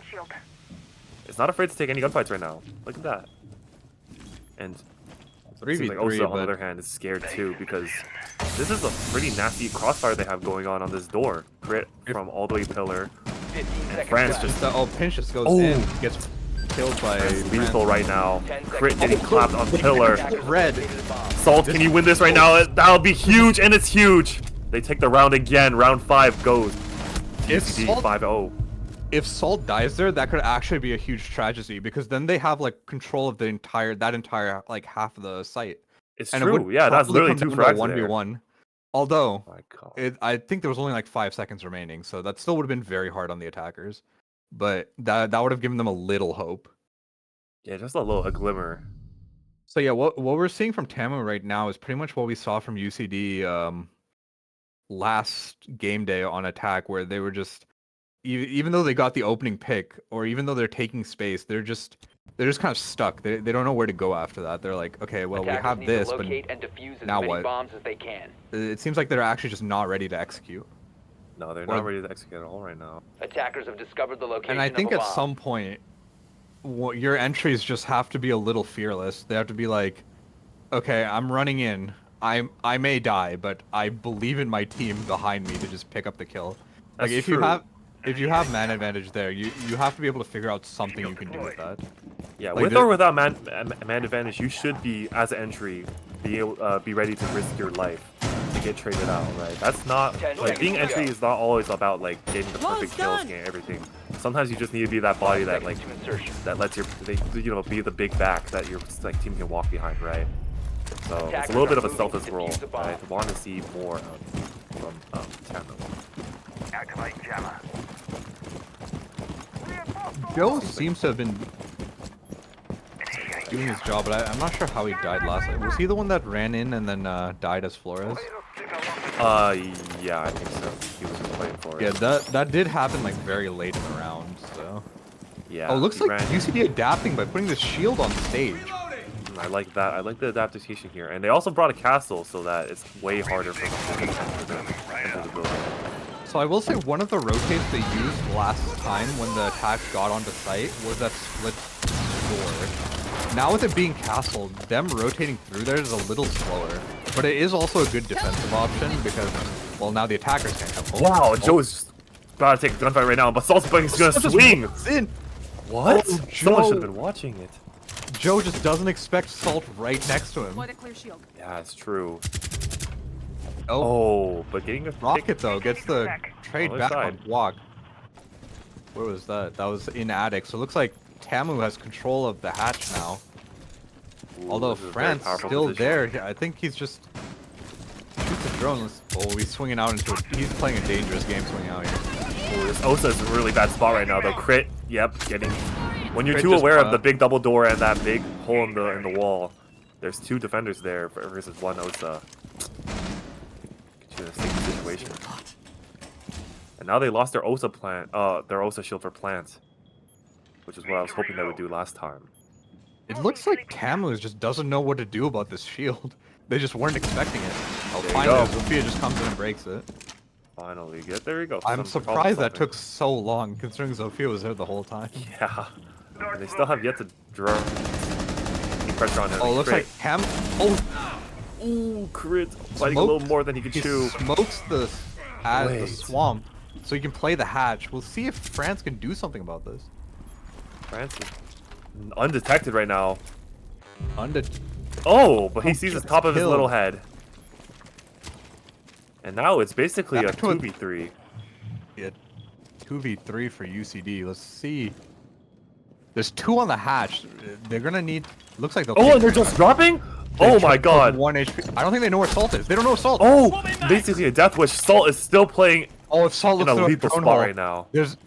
It's not afraid to take any gunfights right now. Look at that. And it seems like 3v3, Osa, on the but other hand, is scared too because this is a pretty nasty crossfire they have going on this door. Crit from all the way pillar. 15 seconds France left. just oh, Pinch just goes Oh. in, gets killed by lethal right now. 10 Crit seconds. getting clapped on pillar. Attackers Red. located a bomb. Salt, can you win this right now? That'll be huge, and it's huge. They take the round again. Round 5 goes. If EaUCD Salt- 5-0. If Salt dies there, that could actually be a huge tragedy because then they have like control of that entire like half of the site. It's And it true. would Yeah, that's probably literally come 2 down to frags a there. 1v1. Although My God. I think there was only like 5 seconds remaining, so that still would have been very hard on the attackers. But that would have given them a little hope. Yeah, just a little glimmer. So yeah, what we're seeing from TAMU right now is pretty much what we saw from UCD last game day on attack, where they were just even though they got the opening pick, or even though they're taking space, they're just kind of stuck. They don't know where to go after that. They're like, okay, well, Attackers we have need this, to but locate and defuse as now many what? bombs as they can. it seems like they're actually just not ready to execute. No, they're Or- not ready to execute at all right now. Attackers have discovered the location And I think of a at bomb. some point, your entries just have to be a little fearless. They have to be like, okay, I'm running in. I may die, but I believe in my team behind me to just pick up the kill. Like That's if true. you have man advantage there, you have to be able to figure out something you can do with that. Yeah, Like with the- or without man advantage, you should be, as an entry, be ready to risk your life to get traded out, right? That's not 10 like being seconds to entry go. is not always about like getting the perfect kills, getting everything. Sometimes you just need to be that body that like Seconds to insertion. that lets your be the big back that your like team can walk behind, right? So it's a Attackers little bit are of a moving to selfless role. defuse the bomb. I want to see more from TAMU. Joe seems to have been doing his job, but I'm not sure how he died last night. Was he the one that ran in and then died as Flores? Yeah, I think so. He was just playing for it. Yeah, that did happen like very late in the round. So. Yeah. Oh, looks he like ran- UCD adapting by putting the shield on stage. I like that. I like the adaptation here, and they also brought a castle so that it's way harder for them to enter the building. So I will say one of the rotates they used last time when the attack got onto site was that split door. Now with it being castled, them rotating through there is a little slower, but it is also a good defensive option because, well, now the attackers can't come home. Wow, Joe is about to take a gunfight right now, but Salt's gonna swing. In. What? Oh, Someone Joe. should have been watching it. Joe just doesn't expect Salt right next to him. Yeah, it's true. Oh, Oh, but getting a Rocket though gets the trade Other back side. on Walk. Where was that? That was in Attic. So it looks like TAMU has control of the hatch now. Ooh, Although this is a very France powerful still position. there. I think he's just shoots a drone. Oh, he's swinging out into it. He's playing a dangerous game swinging out here. Ooh, this Osa is a really bad spot right now, though. Crit, yep, getting. When you're Crit too just aware of caught. the big double door and that big hole in the wall, there's 2 defenders there versus 1 Osa. Get you in a sticky situation. And now they lost their Osa their Osa shield for plant, which is what I was hoping they would do last time. It looks like TAMU just doesn't know what to do about this shield. They just weren't expecting it. Oh, There you finally, go. Sophia just comes in and breaks it. Finally, there you go. I'm Some surprised that problem took so long, considering Sophia was there the whole time. solving. Yeah. And they still have yet to draw any pressure on him. Oh, it looks like TAM. Oh, Ooh, crit. Fighting a little smoked- more than he could he chew. smokes the Wait. swamp, so he can play the hatch. We'll see if France can do something about this. France is undetected right now. Oh, but he Oh, sees the just top of his little killed. head. And now it's basically a Back to a- 2v3. Yeah, 2v3 for UCD. Let's see. There's 2 on the hatch. They're gonna need. Looks like they'll. Oh, keep- and they're just dropping? they Oh my tried to put god. 1 HP. I don't think they know where Salt is. They don't know where Salt. Oh, basically a death wish. Salt is still playing Oh, if Salt in looks a through lethal drone spot hole, right now.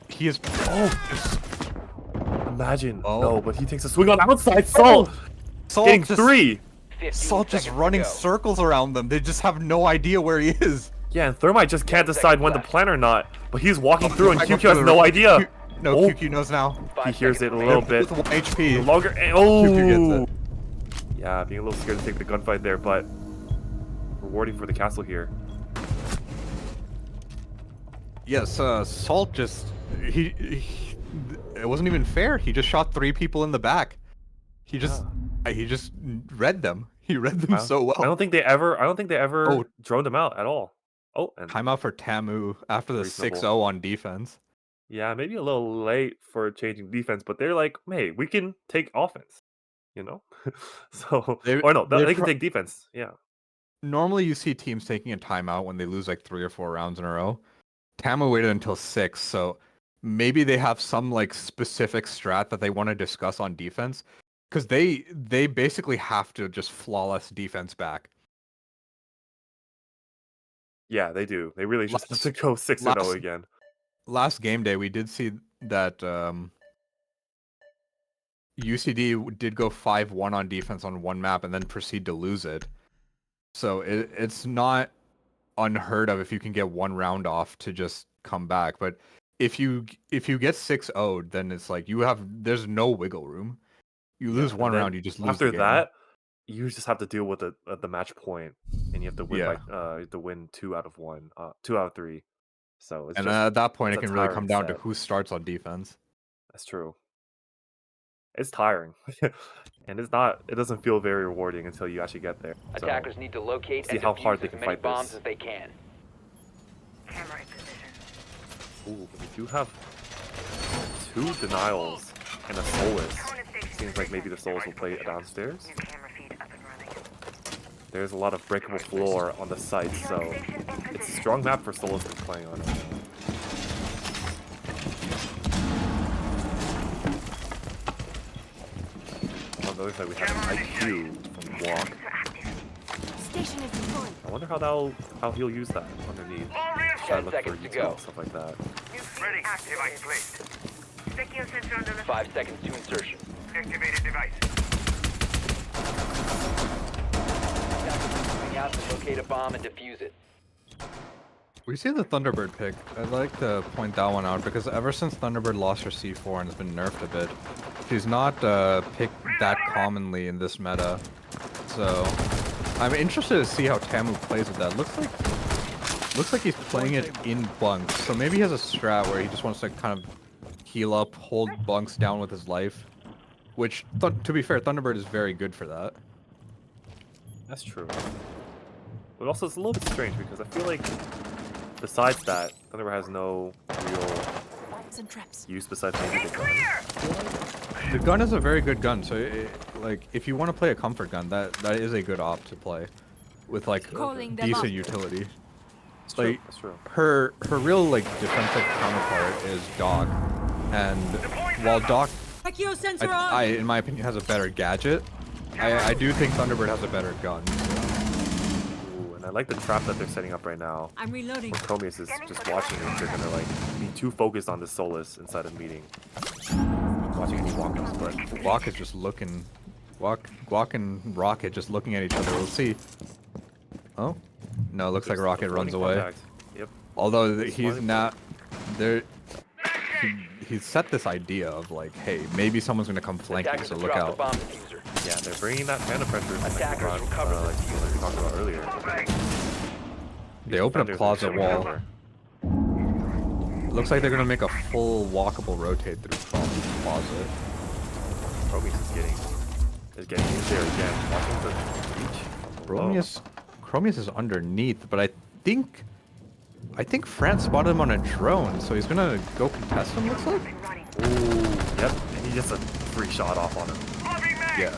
He is. Oh, Imagine. Oh. No, but he takes a swing on outside. Salt Salt getting just, 3. 15 Salt just seconds to running go. circles around them. They just have no idea where he is. Yeah, and Thermite just can't 10 decide when to seconds plan or not. But he's walking through, and I go QQ has for no the- idea. Q- No, Oh. QQ knows now. He 5 hears it seconds a remaining. little bit. With 1 HP. Longer. QQ gets Oh. it. Yeah, being a little scared to take the gunfight there, but rewarding for the castle here. Yes, Salt just he it wasn't even fair. He just shot 3 people in the back. He just read them. He read them so well. I don't think they ever Oh. droned him out at all. Oh, and Timeout for TAMU after the Reasonable. 6-0 on defense. yeah, maybe a little late for changing defense, but they're like, hey, we can take offense, you know? So, They- or no, they they can pro- take defense. Yeah. Normally you see teams taking a timeout when they lose like 3 or 4 rounds in a row. TAMU waited until 6, so maybe they have some like specific strat that they want to discuss on defense, because they basically have to just flawless defense back. Yeah, they do. They really just have to go 6-0 last- again. Last game day we did see that UCD did go 5-1 on defense on one map and then proceed to lose it. So it's not unheard of if you can get one round off to just come back. But if you get 6-0'd, then it's like there's no wiggle room. You lose and one then round, you just lose After the game. that, you just have to deal with the match point, and you have to win Yeah. you have to win 2 out of 1, 2 out of 3. So it's And just at that point, it's it a can really come tiring down to set. who starts on defense. That's true. It's tiring, and it doesn't feel very rewarding until you actually get there. So, Attackers need to locate see and how defuse hard they as can many fight bombs this. as they can. Camera in position. Ooh, but we do have 2 denials and a Solus. Seems like maybe the Solus will play downstairs. New camera feed up and running. There's a lot of breakable floor on the site, so it's a strong map for Solus to be playing on. On the other side, we have an IQ from Walk. Station is deployed. I wonder how he'll use that underneath. Try to look for 10 seconds to util go. and stuff like that. Ready. Device placed. Secure sensor on the left. 5 seconds to insertion. Activated device. Attackers are moving out to locate a bomb and defuse it. We see the Thunderbird pick. I'd like to point that one out because ever since Thunderbird lost her C4 and has been nerfed a bit, she's not picked that commonly in this meta. So I'm interested to see how TAMU plays with that. Looks like he's playing it in bunks. So maybe he has a strat where he just wants to kind of heal up, hold bunks down with his life. Which, to be fair, Thunderbird is very good for that. That's true. But also, it's a little bit strange because I feel like, besides that, Thunderbird has no real Bombs and traps. use besides maybe the gun. The gun is a very good gun. So, like, if you want to play a comfort gun, that is a good op to play, with like Calling them decent up. utility. That's true. Like That's true. her real like defensive counterpart is Doc, and while Doc, Secure sensor I in my opinion has a better gadget, I do think Thunderbird has a better gun. Ooh, and I like the trap that they're setting up right now. I'm reloading. When Chromius is just watching it, they're gonna like be too focused on the Solus inside a meeting. Watching any walk-ups, but Guac is just looking, Guac and Rocket just looking at each other. We'll see. Oh, no, it looks like just Rocket runs away. contact. Yep. Although Just he's running not there. He's set this idea of like, hey, maybe someone's gonna come flank me, Attackers so have look dropped out. the bomb diffuser. Yeah, they're bringing that panda pressure. Attackers like recover the like we talked about earlier. They open up Defenders are closet showing wall. cover. Looks like they're gonna make a full walkable rotate through closet. Chromius is getting in there again. Watching the reach. from below. Chromius is underneath, but I think France spotted him on a drone, so he's gonna go contest him. Looks like. Ooh, yep. And he gets a free shot off on him. Yeah.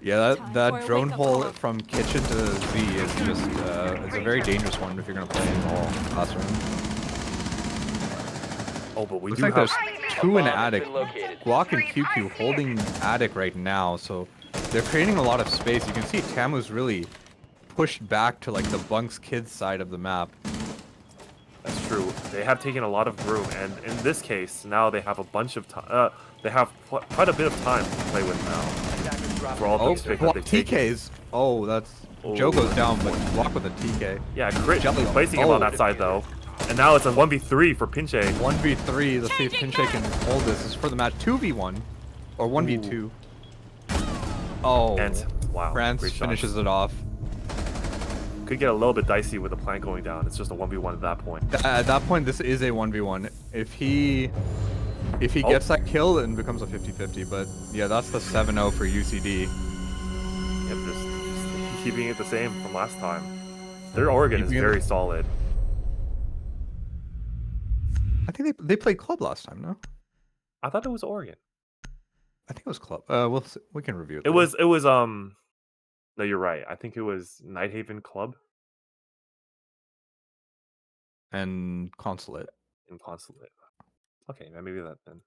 Yeah, Time for that a drone wake-up hole call. from kitchen to Z is just it's a very dangerous one if you're gonna play in all classroom. Oh, but we Looks do like have. there's two in Bomb has attic. been located. Guac and QQ holding attic right now, so they're creating a lot of space. You can see TAMU's really pushed back to like the bunks kids side of the map. That's true. They have taken a lot of room, and in this case, now they have a bunch of time. They have quite a bit of time to play with now. Attackers dropped For all Oh, those picks that they've taken. TKs. Oh, that's Joe Oh. goes down, but Guac with a TK. Yeah, Crit Jelly- placing him oh. on that side though. And now it's a 1v3 for Pinche. 1v3. Let's see if Pinche can hold this. This is for the match. 2v1 or 1v2. Oh, And wow, France great shots. finishes it off. could get a little bit dicey with the plant going down. It's just a 1v1 at that point. At that point, this is a 1v1. If he gets that kill, then it becomes a 50-50. But yeah, that's the 7-0 for UCD. Yep, just keeping it the same from last time. Their Oregon is very solid. I think they played club last time, no? I thought it was Oregon. I think it was club. We can review it. It was no, you're right. I think it was Nighthaven Club and Consulate. and Consulate. Okay, maybe that then.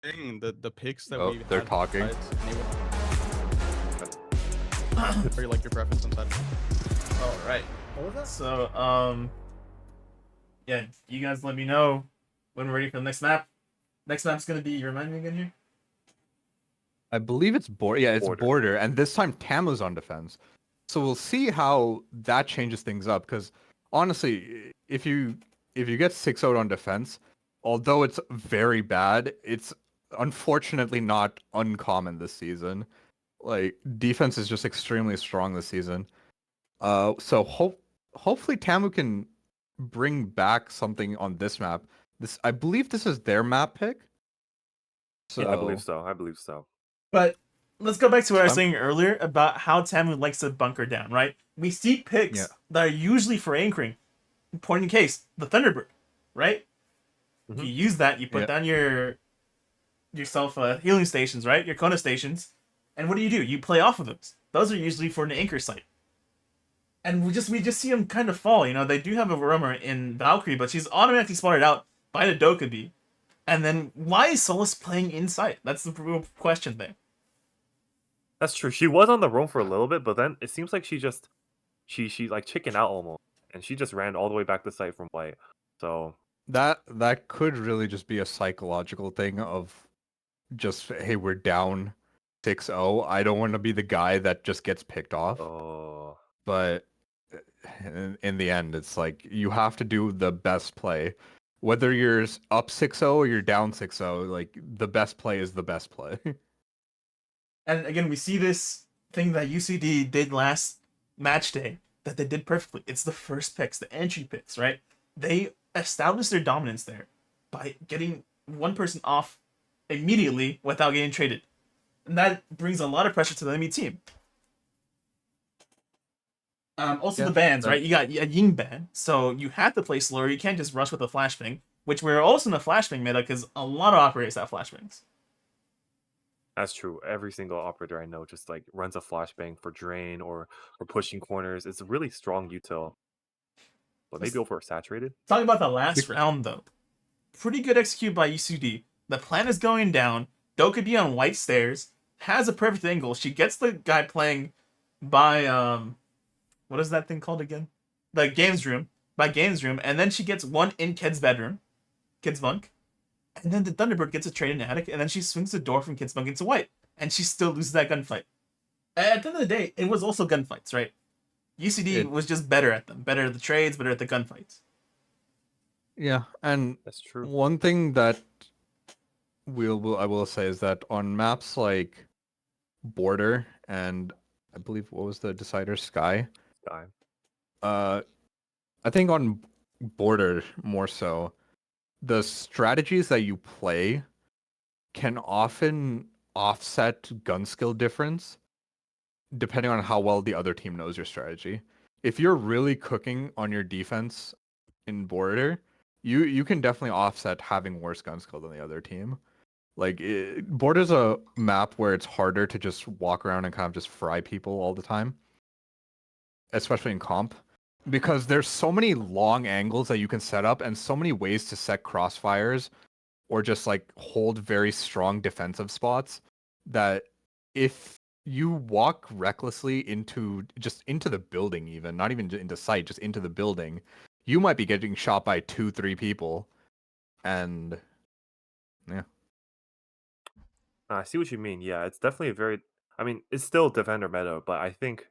Dang, the picks that Oh, we they're had talking. Or like your preference on side. All right. What was that? So, yeah, you guys let me know when we're ready for the next map. Next map's gonna be. You remind me again here. I believe it's border. Yeah, it's border, and this time TAMU's on defense. So we'll see how that changes things up. Because honestly, if you get 6-0 on defense, although it's very bad, it's unfortunately not uncommon this season. Like defense is just extremely strong this season. So hopefully TAMU can bring back something on this map. I believe this is their map pick. So Yeah, I believe so. I believe so. But let's go back to what I was saying earlier about how TAMU likes to bunker down, right? We see picks that are usually for anchoring. Point in case, the Thunderbird, right? Mm-hmm. You use that, you put down yourself healing stations, right? Your Kona stations. And what do? You play off of those. Those are usually for an anchor site. And we just see them kind of fall. You know, they do have a roamer in Valkyrie, but she's automatically spotted out by the Dokkaebi. And then why is Solus playing inside? That's the real question there. That's true. She was on the roam for a little bit, but then it seems like she like chickened out almost, and she just ran all the way back to site from white. So that could really just be a psychological thing of just, hey, we're down 6-0. I don't want to be the guy that just gets picked off. Oh. But in the end, it's like you have to do the best play. Whether you're up 6-0 or you're down 6-0, like the best play is the best play. And again, we see this thing that UCD did last match day that they did perfectly. It's the first picks, the entry picks, right? They established their dominance there by getting one person off immediately without getting traded. And that brings a lot of pressure to the enemy team. Also the bans, right? You got a Ying ban, so you have to play slower. You can't just rush with a flashbang, which we're also in a flashbang meta because a lot of operators have flashbangs. That's true. Every single operator I know just like runs a flashbang for drain or pushing corners. It's a really strong util. But maybe oversaturated. Talking about the last round though. Pretty good execute by UCD. The plan is going down. Dokkaebi on white stairs. Has a perfect angle. She gets the guy playing by what is that thing called again? The games room. By games room. And then she gets one in Kid's bedroom. Kid's bunk. And then the Thunderbird gets a trade in the attic. And then she swings the door from Kid's bunk into white. And she still loses that gunfight. At the end of the day, it was also gunfights, right? UCD was just better at them. Better at the trades, better at the gunfights. Yeah, and that's true. One thing that I will say is that on maps like Border and I believe what was the decider, Sky. I think on Border more so, the strategies that you play can often offset gun skill difference depending on how well the other team knows your strategy. If you're really cooking on your defense in Border, you can definitely offset having worse gun skill than the other team. Like Border's a map where it's harder to just walk around and kind of just fry people all the time, especially in comp, because there's so many long angles that you can set up and so many ways to set crossfires or just like hold very strong defensive spots that if you walk recklessly into the building, even not even into sight, just into the building, you might be getting shot by 2-3 people. And yeah, I see what you mean. Yeah, it's definitely I mean, it's still defender meta, but I think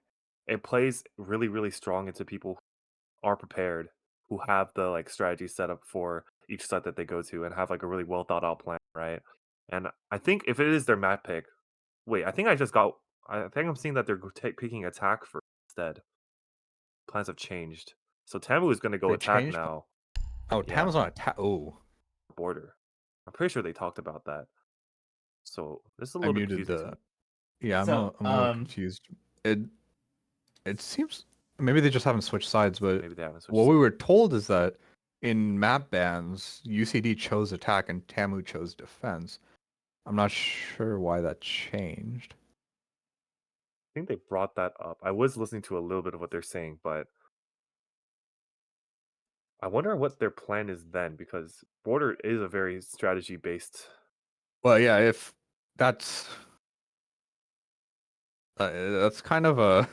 it plays really, really strong into people who are prepared, who have the like strategy set up for each set that they go to and have like a really well thought out plan, right? And I think if it is their map pick, I think I'm seeing that they're picking attack for instead. plans have changed. So TAMU is going to go They attack changed. now. Oh, Yeah. TAMU's on attack. Oh, Border. I'm pretty sure they talked about that. So this is a I little bit muted confusing to the. me. Yeah, So, I'm a little confused. It seems maybe they just haven't switched sides, but Maybe they haven't switched what we sides. were told is that in map bans, UCD chose attack and TAMU chose defense. I'm not sure why that changed. I think they brought that up. I was listening to a little bit of what they're saying, but I wonder what their plan is then, because Border is a very strategy based. Well, yeah, if that's that's kind of a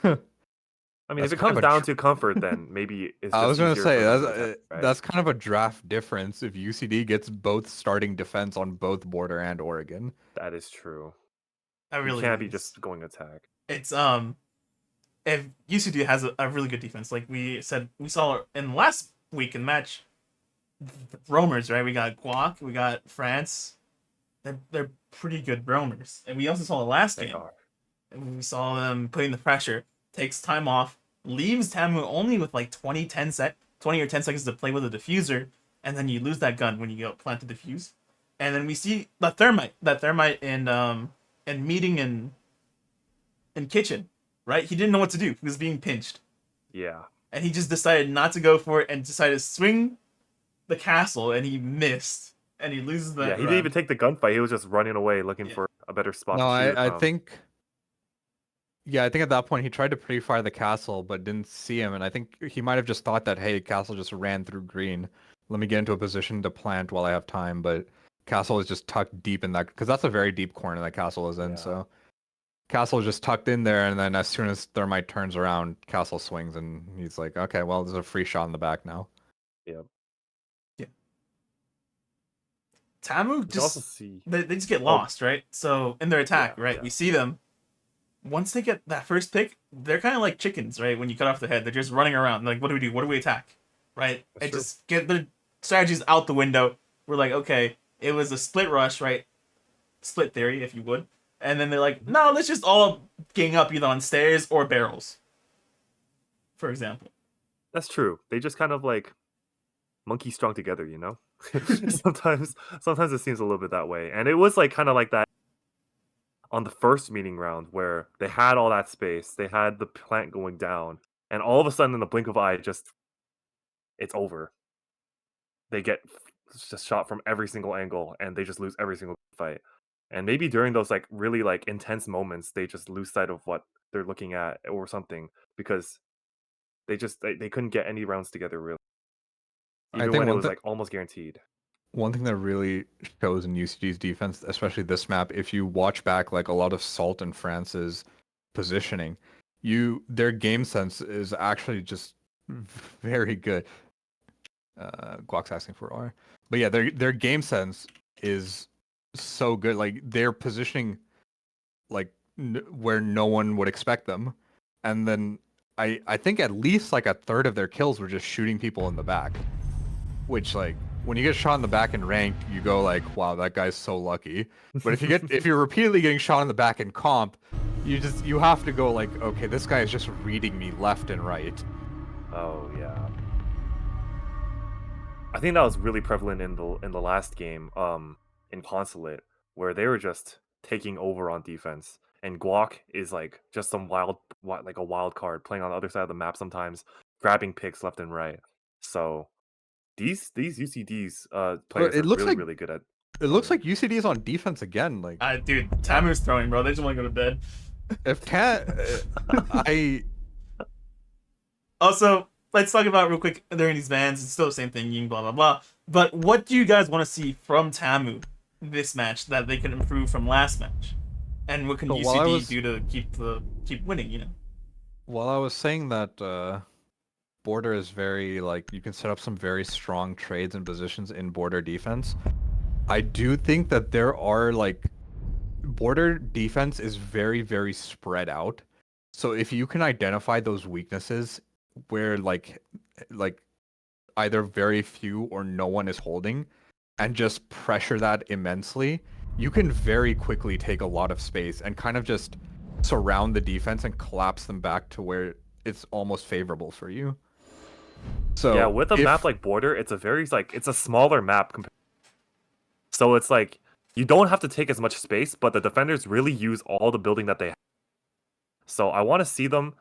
I mean, if that's it kind comes of a down to comfort, then maybe it's I just was gonna easier say for them to attack, right? that's kind of a draft difference if UCD gets both starting defense on both Border and Oregon. That is true. I You really can't be is. just going attack. It's if UCD has a really good defense, like we said, we saw in last week in the match, roamers, right? We got Guac, we got France. They're pretty good roamers, and we also saw the last They game. are. And we saw them putting the pressure. Takes time off, leaves TAMU only with like 20 or 10 seconds to play with a diffuser, and then you lose that gun when you go plant the defuse. And then we see that thermite in meeting in kitchen, right? He didn't know what to do. He was being pinched. Yeah. And he just decided not to go for it and decided to swing the castle, and he missed. And he loses that Yeah, he didn't even take the gunfight. He was just running away looking for a better spot No, to shoot it I from. think. Yeah, I think at that point he tried to pre-fire the castle, but didn't see him, and I think he might have just thought that, hey, castle just ran through green. Let me get into a position to plant while I have time. But castle is just tucked deep in that, because that's a very deep corner that castle is in. Yeah. So castle is just tucked in there, and then as soon as thermite turns around, castle swings, and he's like, okay, well, there's a free shot in the back now. Yep. Yeah. TAMU You can also just see. they just get lost, right? So in their attack, Yeah, right? yeah. We see them. Once they get that first pick, they're kind of like chickens, right? When you cut off the head, they're just running around. Like, what do we do? What do we attack? Right? That's And true. just get the strategies out the window. We're like, okay, it was a split rush, right? Split theory, if you would. And then they're like, no, let's just all gang up either on stairs or barrels, for example. That's true. They just kind of like monkey strung together, you know? sometimes it seems a little bit that way. And it was like kind of like that on the first meeting round where they had all that space, they had the plant going down, and all of a sudden in the blink of an eye, it's over. They get just shot from every single angle and they just lose every single fight. And maybe during those like really like intense moments, they just lose sight of what they're looking at or something, because they couldn't get any rounds together really. I Even think when it one was thing like almost guaranteed. one thing that really shows in UCD's defense, especially this map, if you watch back like a lot of Salt and France's positioning, their game sense is actually just very good. Guac's asking for R. But yeah, their game sense is so good. Like they're positioning like where no one would expect them. And then I think at least like a third of their kills were just shooting people in the back. Which like when you get shot in the back in ranked, you go like, wow, that guy's so lucky. But if you're repeatedly getting shot in the back in comp, you have to go like, okay, this guy is just reading me left and right. Oh yeah. I think that was really prevalent in the last game, in Consulate, where they were just taking over on defense. And Guac is like just some like a wild card playing on the other side of the map sometimes, grabbing picks left and right. So these UCD's players It are looks really, like really good at it looks throwing. like UCD is on defense again. Like Dude, TAMU's throwing, bro. They just want to go to bed. if I Also, let's talk about real quick during these bans. It's still the same thing, ying, blah blah blah. But what do you guys want to see from TAMU this match that they can improve from last match? And what can So while I UCD was- do to keep winning? You know. while I was saying that Border is very like you can set up some very strong trades and positions in Border defense. I do think that there are like Border defense is very, very spread out. So if you can identify those weaknesses where like either very few or no one is holding and just pressure that immensely, you can very quickly take a lot of space and kind of just surround the defense and collapse them back to where it's almost favorable for you. So yeah, with a if, map like Border, it's a very it's a smaller map so it's like you don't have to take as much space, but the defenders really use all the building that they have. So I want to see them,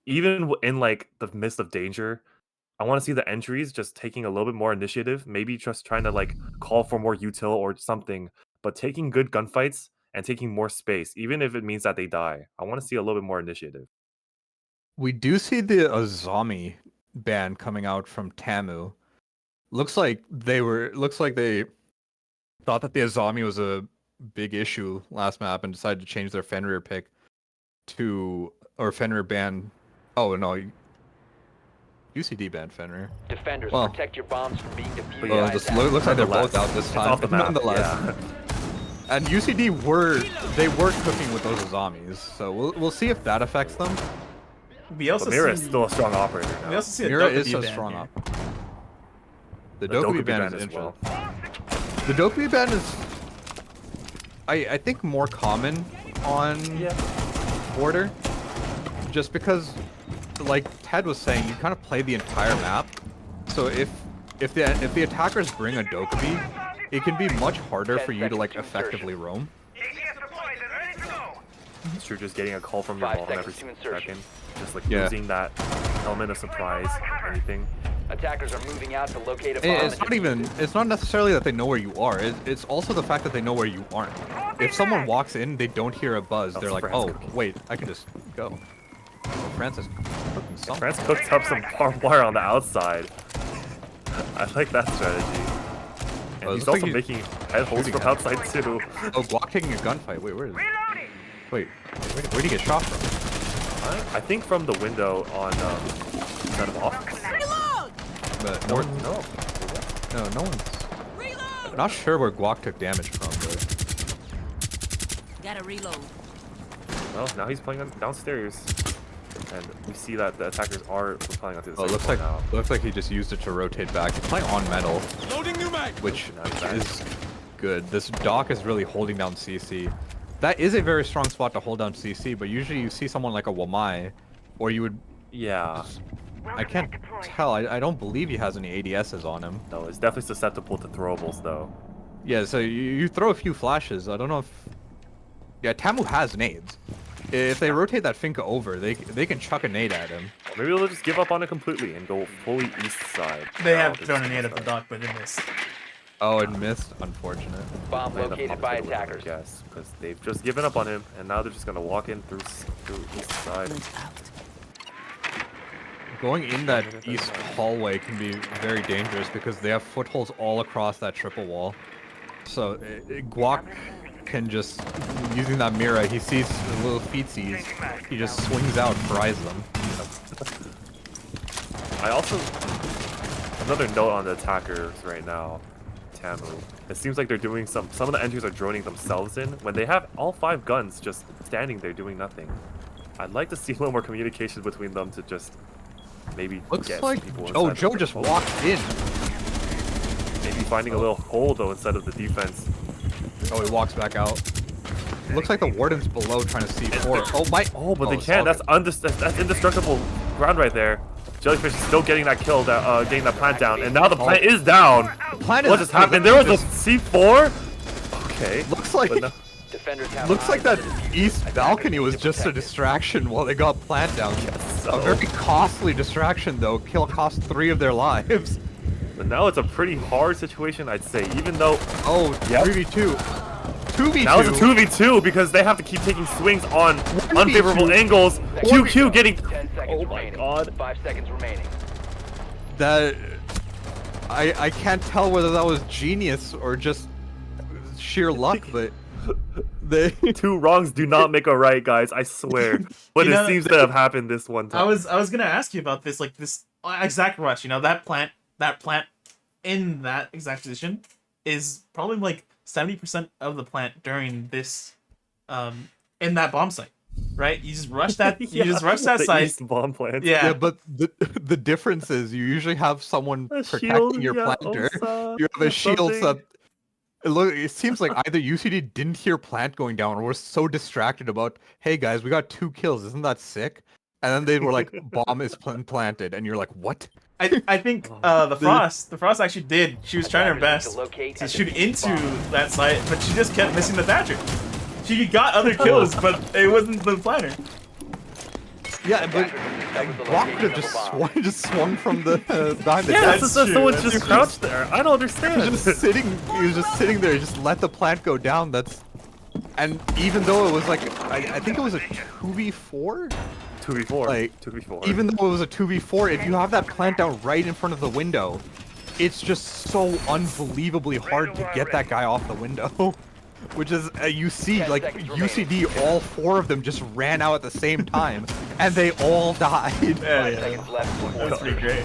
even in like the midst of danger, I want to see the entries just taking a little bit more initiative, maybe just trying to like call for more util or something, but taking good gunfights and taking more space, even if it means that they die. I want to see a little bit more initiative. we do see the Azami ban coming out from TAMU. Looks like they thought that the Azami was a big issue last map and decided to change their Fenrir pick to, or Fenrir ban. Oh no, UCD banned Fenrir. Defenders, Well, protect your bombs from being defused. well, by this attackers. looks like they're both Nonetheless, out this it's time. off the map, Nonetheless, yeah. and UCD they were cooking with those Azamis, so we'll see if that affects them. We also But Mira see, is still a strong operator now. we also see a Mira Dokkaebi is so ban strong here. up. The The Dokkaebi Dokkaebi ban ban is as well. interesting. The Dokkaebi ban is, I think, more common on Border, just because, like Ted was saying, you kind of play the entire map. So if the attackers bring a Dokkaebi, it can be much harder for you to like effectively roam. ATS deployed and ready to go. It's true, just getting a call from your 5 mom every seconds to insertion. second. Just like Yeah. losing that element of surprise or anything. Attackers are moving out to locate a bomb. It's not necessarily that they know where you are. It's also the fact that they know where you aren't. If someone walks in, they don't hear a buzz. That's They're like, France oh, cooking. wait, I can just go. Oh, Francis cooking something. France cooked up some barbed wire on the outside. I like that strategy. And Oh, it he's looks also like making head holes shooting from at outside too. Oh, Glock taking a gunfight. Wait, where is it? Reloading. Wait, where'd he get shot from? I think from the window on instead of office. But No, no one's. Not sure where Guac took damage from, but Gotta reload. well, now he's playing downstairs, and we see that the attackers are replying onto the oh, second floor now. looks like he just used it to rotate back. He's playing on metal, Loading new mag. which Now he's back. is good. This dock is really holding down CC. That is a very strong spot to hold down CC, but usually you see someone like a Wamai, or you would. Yeah, I can't tell. I don't believe he has any ADSs on him. no, it's definitely susceptible to throwables though. Yeah, so you throw a few flashes. I don't know if. Yeah, Tamu has nades. If they rotate that Finka over, they can chuck a nade at him. Or maybe they'll just give up on it completely and go fully east side. They No, have they're thrown a just nade at the west dock, but it missed. Oh, it missed. Unfortunate. Bomb side. located by attackers. Yes, because they've just given up on him, and now they're just gonna walk in through east side. Going in that east hallway can be very dangerous because they have footholds all across that triple wall. So Guac can just, using that Mira, he sees the little feetsies, he just swings out, fries them. I also another note on the attackers right now, Tamu. It seems like they're doing some of the entries are droning themselves in when they have all 5 guns just standing there doing nothing. I'd like to see a little more communication between them to just maybe Looks get like people oh, inside Joe the- just walked in. Maybe finding a little hole though instead of the defense. Oh, he walks back out. Looks like the warden's below trying to see 4. Oh my! Oh, but they it's can't. all That's indestructible ground right there. Jellyfish is still getting that kill, getting that plant down, and now the plant is down. Plant What is- just happened? There was a C4. Okay. Looks like But no- Defenders have looks like that eyes on the defuse. east Attackers balcony need was to just a protect it. distraction while they got plant down. so- A very costly distraction though. Kill cost 3 of their lives. But now it's a pretty hard situation, I'd say. Even though Oh, Yep. 3v2. 2v2. now it's a 2v2 because they have to keep taking swings on 1v2. unfavorable angles. QQ getting. 10 seconds Oh my remaining. god. 5 seconds remaining. That I can't tell whether that was genius or just sheer luck, but they 2 wrongs do not make a right, guys. I swear. But You it know, seems to have happened this one time. I was gonna ask you about this, like this exact rush. You know, that plant in that exact position is probably like 70% of the plant during this, in that bomb site, right? You just rush that. You just rush that the site. East bomb plant. Yeah. Yeah, but the difference is you usually have someone A protecting shield, your yeah, planter. Osa, You have a shield something. that it seems like either UCD didn't hear plant going down or was so distracted about, hey guys, we got 2 kills, isn't that sick? and then they were like, "Bomb is planted," and you're like, "What?" I think the Frost actually did. She was trying her best to shoot into that site, but she just kept missing the Thatcher. She got other kills, but it wasn't the planner. Yeah, but Brock could have just swung from the behind the Yeah, desk. that's just someone just crouched there. I don't understand. He was just sitting there. He just let the plant go down. And even though it was like, I think it was a 2v4. 2v4. Like 2v4. Even though it was a 2v4, if you have that plant down right in front of the window, it's just so unbelievably hard to get that guy off the window. Which is, you see, like, UCD, all 4 of them just ran out at the same time, and they all died. Yeah. That's pretty great.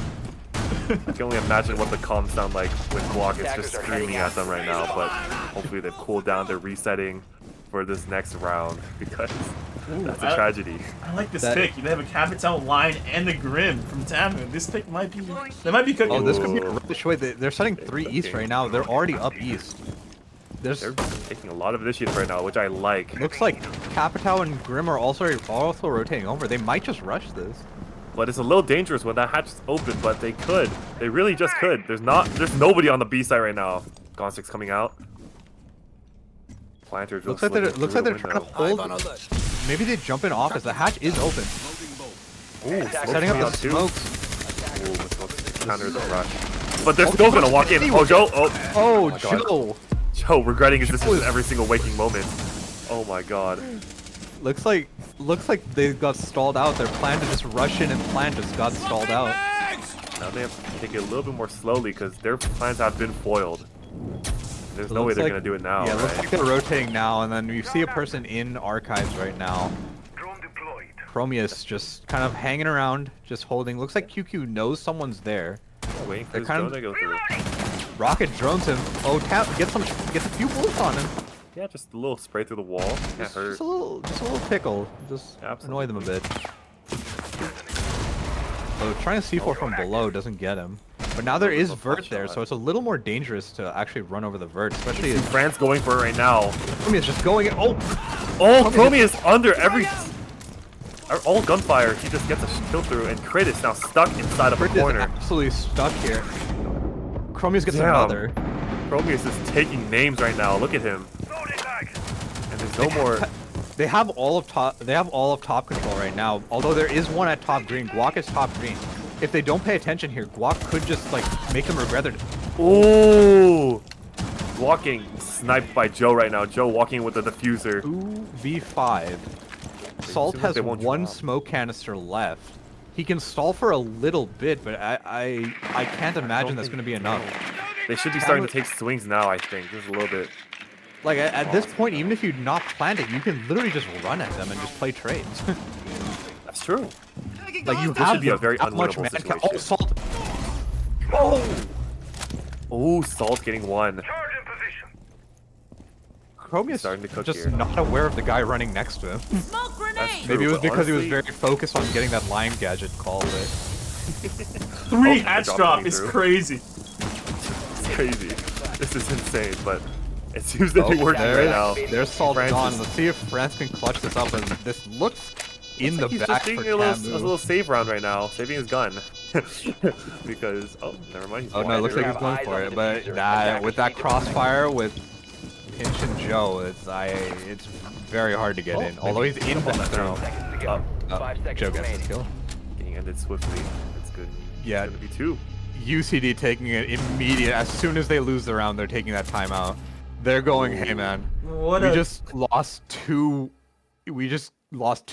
I can only imagine what the comms sound like when Guac is just screaming at them right now, but hopefully they've cooled down, they're resetting for this next round, because that's a tragedy. I like this pick. They have a Capital line and a Grim from TAMU. This pick might be, they might be cooking. Oh, this could be a rush. Wait, they're setting 3 east right now. They're already up east. They're taking a lot of initiative right now, which I like. Looks like Capital and Grim are also rotating over. They might just rush this. But it's a little dangerous when that hatch is open, but they could. They really just could. There's nobody on the B side right now. Gonstic's coming out. Planters looks like they're trying to hold. Maybe they jump in office. The hatch is open. Ooh, setting up the smokes. Ooh, the smokes counter the rush. But they're still gonna walk in. Oh, Joe. Oh, Joe. Joe regretting his decisions every single waking moment. Oh my god. Looks like they got stalled out. Their plan to just rush in and plant just got stalled out. Now they have to take it a little bit more slowly because their plans have been foiled. There's no way they're gonna do it now. Yeah, right? looks like they're rotating now, and then you see a person in archives right now. Chromius just kind of hanging around, just holding. Looks like QQ knows someone's there. Waiting for They're his kind drone to go through. Rocket drones him. Oh, gets a few bullets on him. Yeah, just a little spray through the wall. Can't hurt. Just a little tickle. Just annoy them a bit. So trying to C4 from below doesn't get him. But now there is vert there, so it's a little more dangerous to actually run over the vert, especially if Fran's going for it right now. Chromius just going in. Oh, Chromius is under every all gunfire. He just gets a kill through, and Crit is now stuck inside of a corner. Absolutely stuck here. Chromius gets Damn. another. Chromius is taking names right now. Look at him. And there's no more. They have all of top control right now. Although there is one at top green. Guac is top green. If they don't pay attention here, Guac could just like make them regret it. Ooh! Walking sniped by Joe right now. Joe walking with the diffuser. 2v5. Salt has one smoke canister left. He can stall for a little bit, but I can't imagine that's going to be enough. They should be starting to take swings now, I think. Just a little bit. Like, at this point, even if you not plant it, you can literally just run at them and just play trades. That's true. Like, you This have should be a very that much unwinnable man situation. Oh, Salt! Oh, Salt getting one. Chromius starting to cook just here. not aware of the guy running next to him. Smoke grenade! Maybe it was but because he was honestly- very focused on getting that line gadget call. But 3 Oh, hatch drop drop coming is through. crazy. It's crazy. This is insane, but it seems to be working right now. There's Salt France gone. is- Let's see if France can clutch this up. And this looks in the He's back just for taking a little TAMU. save round right now, saving his gun. Because, oh, never mind. He's Oh no, it looks like he's walking. going for it. But with that crossfire with Pinch and Joe, it's very hard to get in. Although he's in that now. Joe gets the kill. Getting ended swiftly. It's good. Yeah. It's gonna be 2. UCD taking it immediate. As soon as they lose the round, they're taking that timeout. They're going, hey man, we just lost 2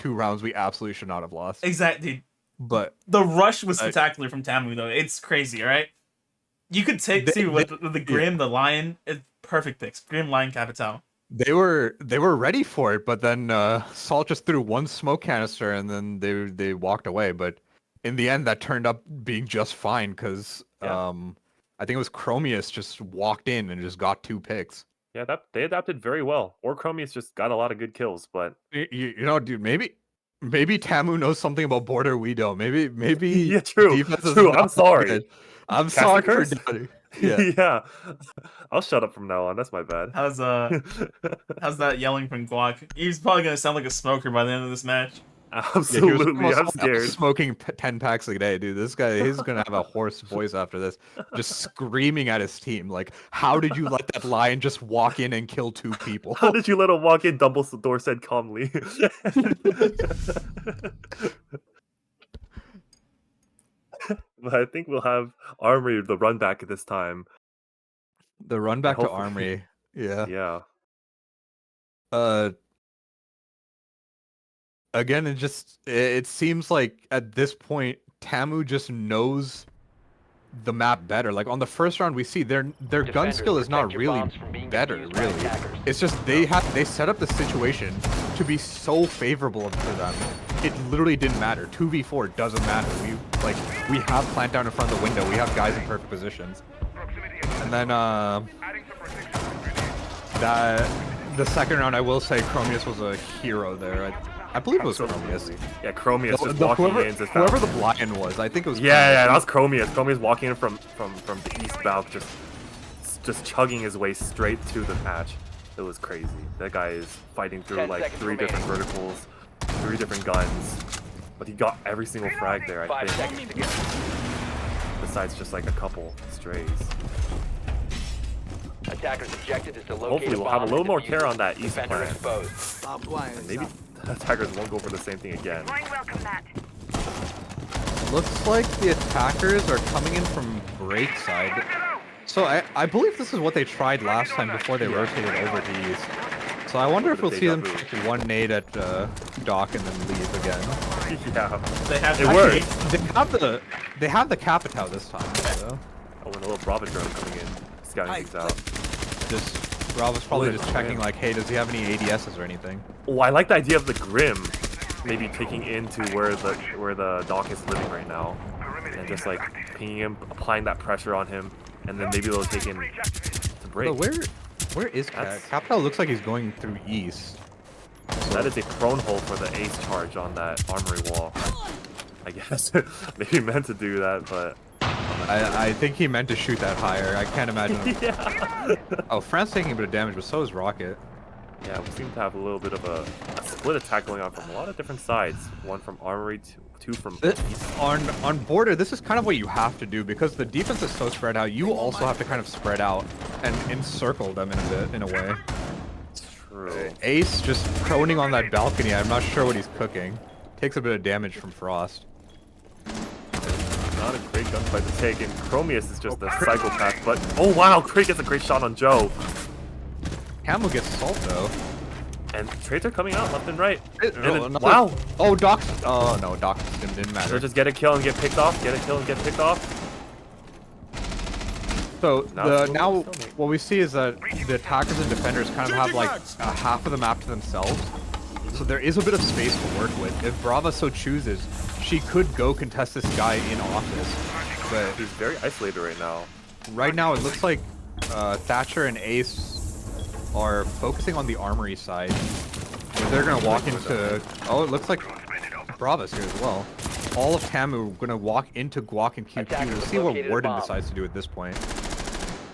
rounds we absolutely should not have lost. Exactly. But the rush was spectacular from TAMU though. It's crazy, alright? You could see with the Grim, the Lion, it's perfect picks. Grim, Lion, Capital. they were ready for it, but then Salt just threw one smoke canister and then they walked away. But in the end, that turned up being just fine because I think it was Chromius just walked in and just got 2 picks. Yeah, they adapted very well. Or Chromius just got a lot of good kills, but You know, dude, maybe TAMU knows something about border we don't. Maybe yeah, true. defense is True. not I'm sorry. good. I'm Caster sorry for curse? doubting. Yeah. Yeah. I'll shut up from now on. That's my bad. How's that yelling from Guac? He's probably gonna sound like a smoker by the end of this match. Absolutely, I'm scared. Smoking 10 packs a day, dude. This guy, he's gonna have a hoarse voice after this, just screaming at his team. Like, how did you let that lion just walk in and kill 2 people? How did you let him walk in? Dumbledore said calmly. But I think we'll have Armory the run back this time. The run back to Armory, yeah. Yeah. Again, it seems like at this point TAMU just knows the map better. Like on the first round, we see their gun skill is not really better. Really, it's just they set up the situation to be so favorable for them. It literally didn't matter. 2v4 doesn't matter. We have plant down in front of the window. We have guys in perfect positions. And then the second round, I will say Chromius was a hero there. I believe it was Chromius. Yeah, Chromius just walking in. Whoever the lion was, I think it was. Yeah, that was Chromius. Chromius walking in from the east balk, just chugging his way straight to the patch. It was crazy. That guy is fighting through like 3 different verticals, 3 different guns, but he got every single frag there. I think. Besides just like a couple strays. Attackers objective is to locate Hopefully we'll have a little more care on that east Defender plant. exposed. And maybe the attackers won't go for the same thing again. Looks like the attackers are coming in from break side. So I believe this is what they tried last time before they rotated over to east. So I wonder if we'll see them take 1 nade at Dock and then leave again. Yeah, They have it worked. They have the Capitao this time. So. Oh, and a little Bravo drone coming in, scouting things out. Bravo's probably just checking like, hey, does he have any ADSs or anything? Oh, I like the idea of the Grim maybe taking into where the Dock is living right now, and just like pinging him, applying that pressure on him, and then maybe they'll take him to break. But where is Capitao? Looks like he's going through east. That is a prone hole for the ace charge on that armory wall. I guess maybe meant to do that, but I think he meant to shoot that higher. I can't imagine him. Yeah. Oh, Fran's taking a bit of damage, but so is Rocket. Yeah, we seem to have a little bit of a split attack going on from a lot of different sides. 1 from Armory, 2 from east. On border, this is kind of what you have to do because the defense is so spread out. You also have to kind of spread out and encircle them in a way. True. Ace just proning on that balcony. I'm not sure what he's cooking. Takes a bit of damage from Frost. Not a great gunfight to take, and Chromius is just a psychopath, but oh wow, Craig gets a great shot on Joe. Camel gets assault though. And trades are coming out left and right. Wow. Oh, Doc. Oh no, Doc didn't matter. So just get a kill and get picked off. Get a kill and get picked off. So now what we see is that the attackers and defenders kind of have like half of the map to themselves. So there is a bit of space to work with. If Brava so chooses, she could go contest this guy in office. But he's very isolated right now. Right now it looks like Thatcher and Ace are focusing on the armory side. They're gonna walk into. Oh, it looks like Brava's here as well. All of TAMU gonna walk into Guac and QQ. We'll see what Warden decides to do at this point.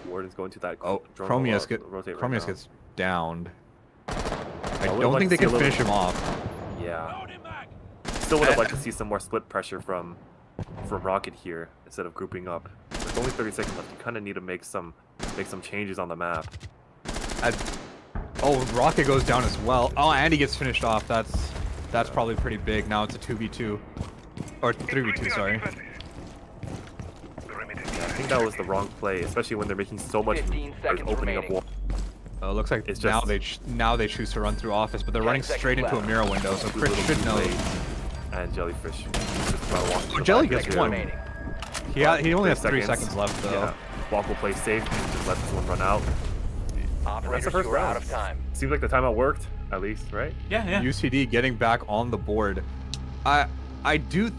Warden's going to that. Oh, Chromius gets downed. I don't think they can finish him off. Yeah. Still would have liked to see some more split pressure from Rocket here instead of grouping up. There's only 30 seconds left. You kind of need to make some changes on the map. Oh, Rocket goes down as well. Oh, and he gets finished off. That's probably pretty big. Now it's a 2v2. Or 3v2, sorry. Yeah, I think that was the wrong play, especially when they're making so much opening up wall. Looks like it's now they choose to run through office, but they're running straight into a mirror window, so Chris should know. And Jellyfish. Oh, Jelly gets 1. He only has 3 seconds left though. Yeah. Walk will play safe, just let this one run out. That's the first round. Out of time. Seems like the timeout worked, at least, right? Yeah. EaUCD getting back on the board. I do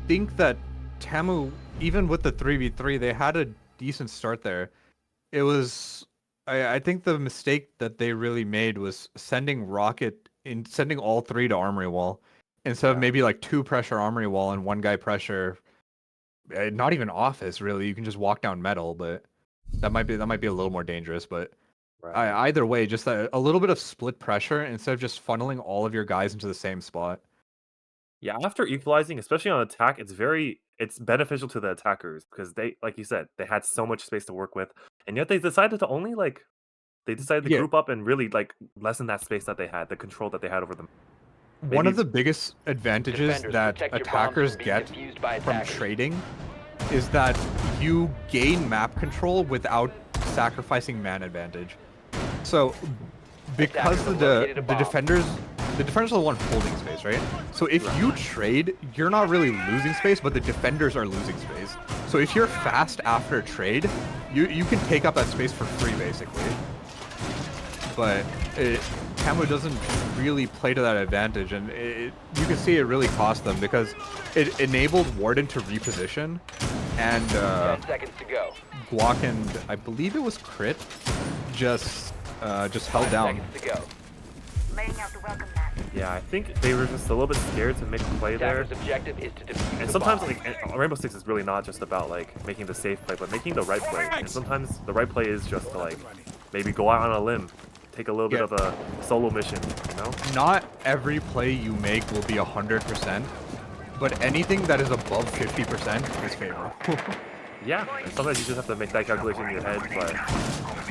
think that TAMU, even with the 3v3, they had a decent start there. It was, I think the mistake that they really made was sending all 3 to Armory Wall instead of maybe like 2 pressure Armory Wall and 1 guy pressure. Not even office really. You can just walk down metal, but that might be a little more dangerous. But either way, just a little bit of split pressure instead of just funneling all of your guys into the same spot. Yeah, after equalizing, especially on attack, it's beneficial to the attackers because they, like you said, they had so much space to work with, and yet they decided to only they decided to Yeah. group up and really lessen that space that they had, the control that they had over them. One Maybe of the biggest advantages Defenders, that protect your bombs attackers from being get defused by from attackers. trading is that you gain map control without sacrificing man advantage. So because Attackers have located a bomb. the defenders are the one holding space, right? So if you trade, you're not really losing space, but the defenders are losing space. So if you're fast after a trade, you can take up that space for free basically. But TAMU doesn't really play to that advantage, and you can see it really cost them because it enabled Warden to reposition, and 10 seconds to go. Guac and I believe it was Crit just held 5 down. seconds to go. Laying out the welcome mat. yeah, I think they were just a little bit scared to make a play there. Attackers' objective is to defuse And the sometimes, bomb. Rainbow Six is really not just about making the safe play, but making the right play. And sometimes the right play is just to maybe go out on a limb, take a little bit of a solo mission. You know? Not every play you make will be 100%, but anything that is above 50% is favorable. Yeah. And sometimes you just have to make that calculation in your head, but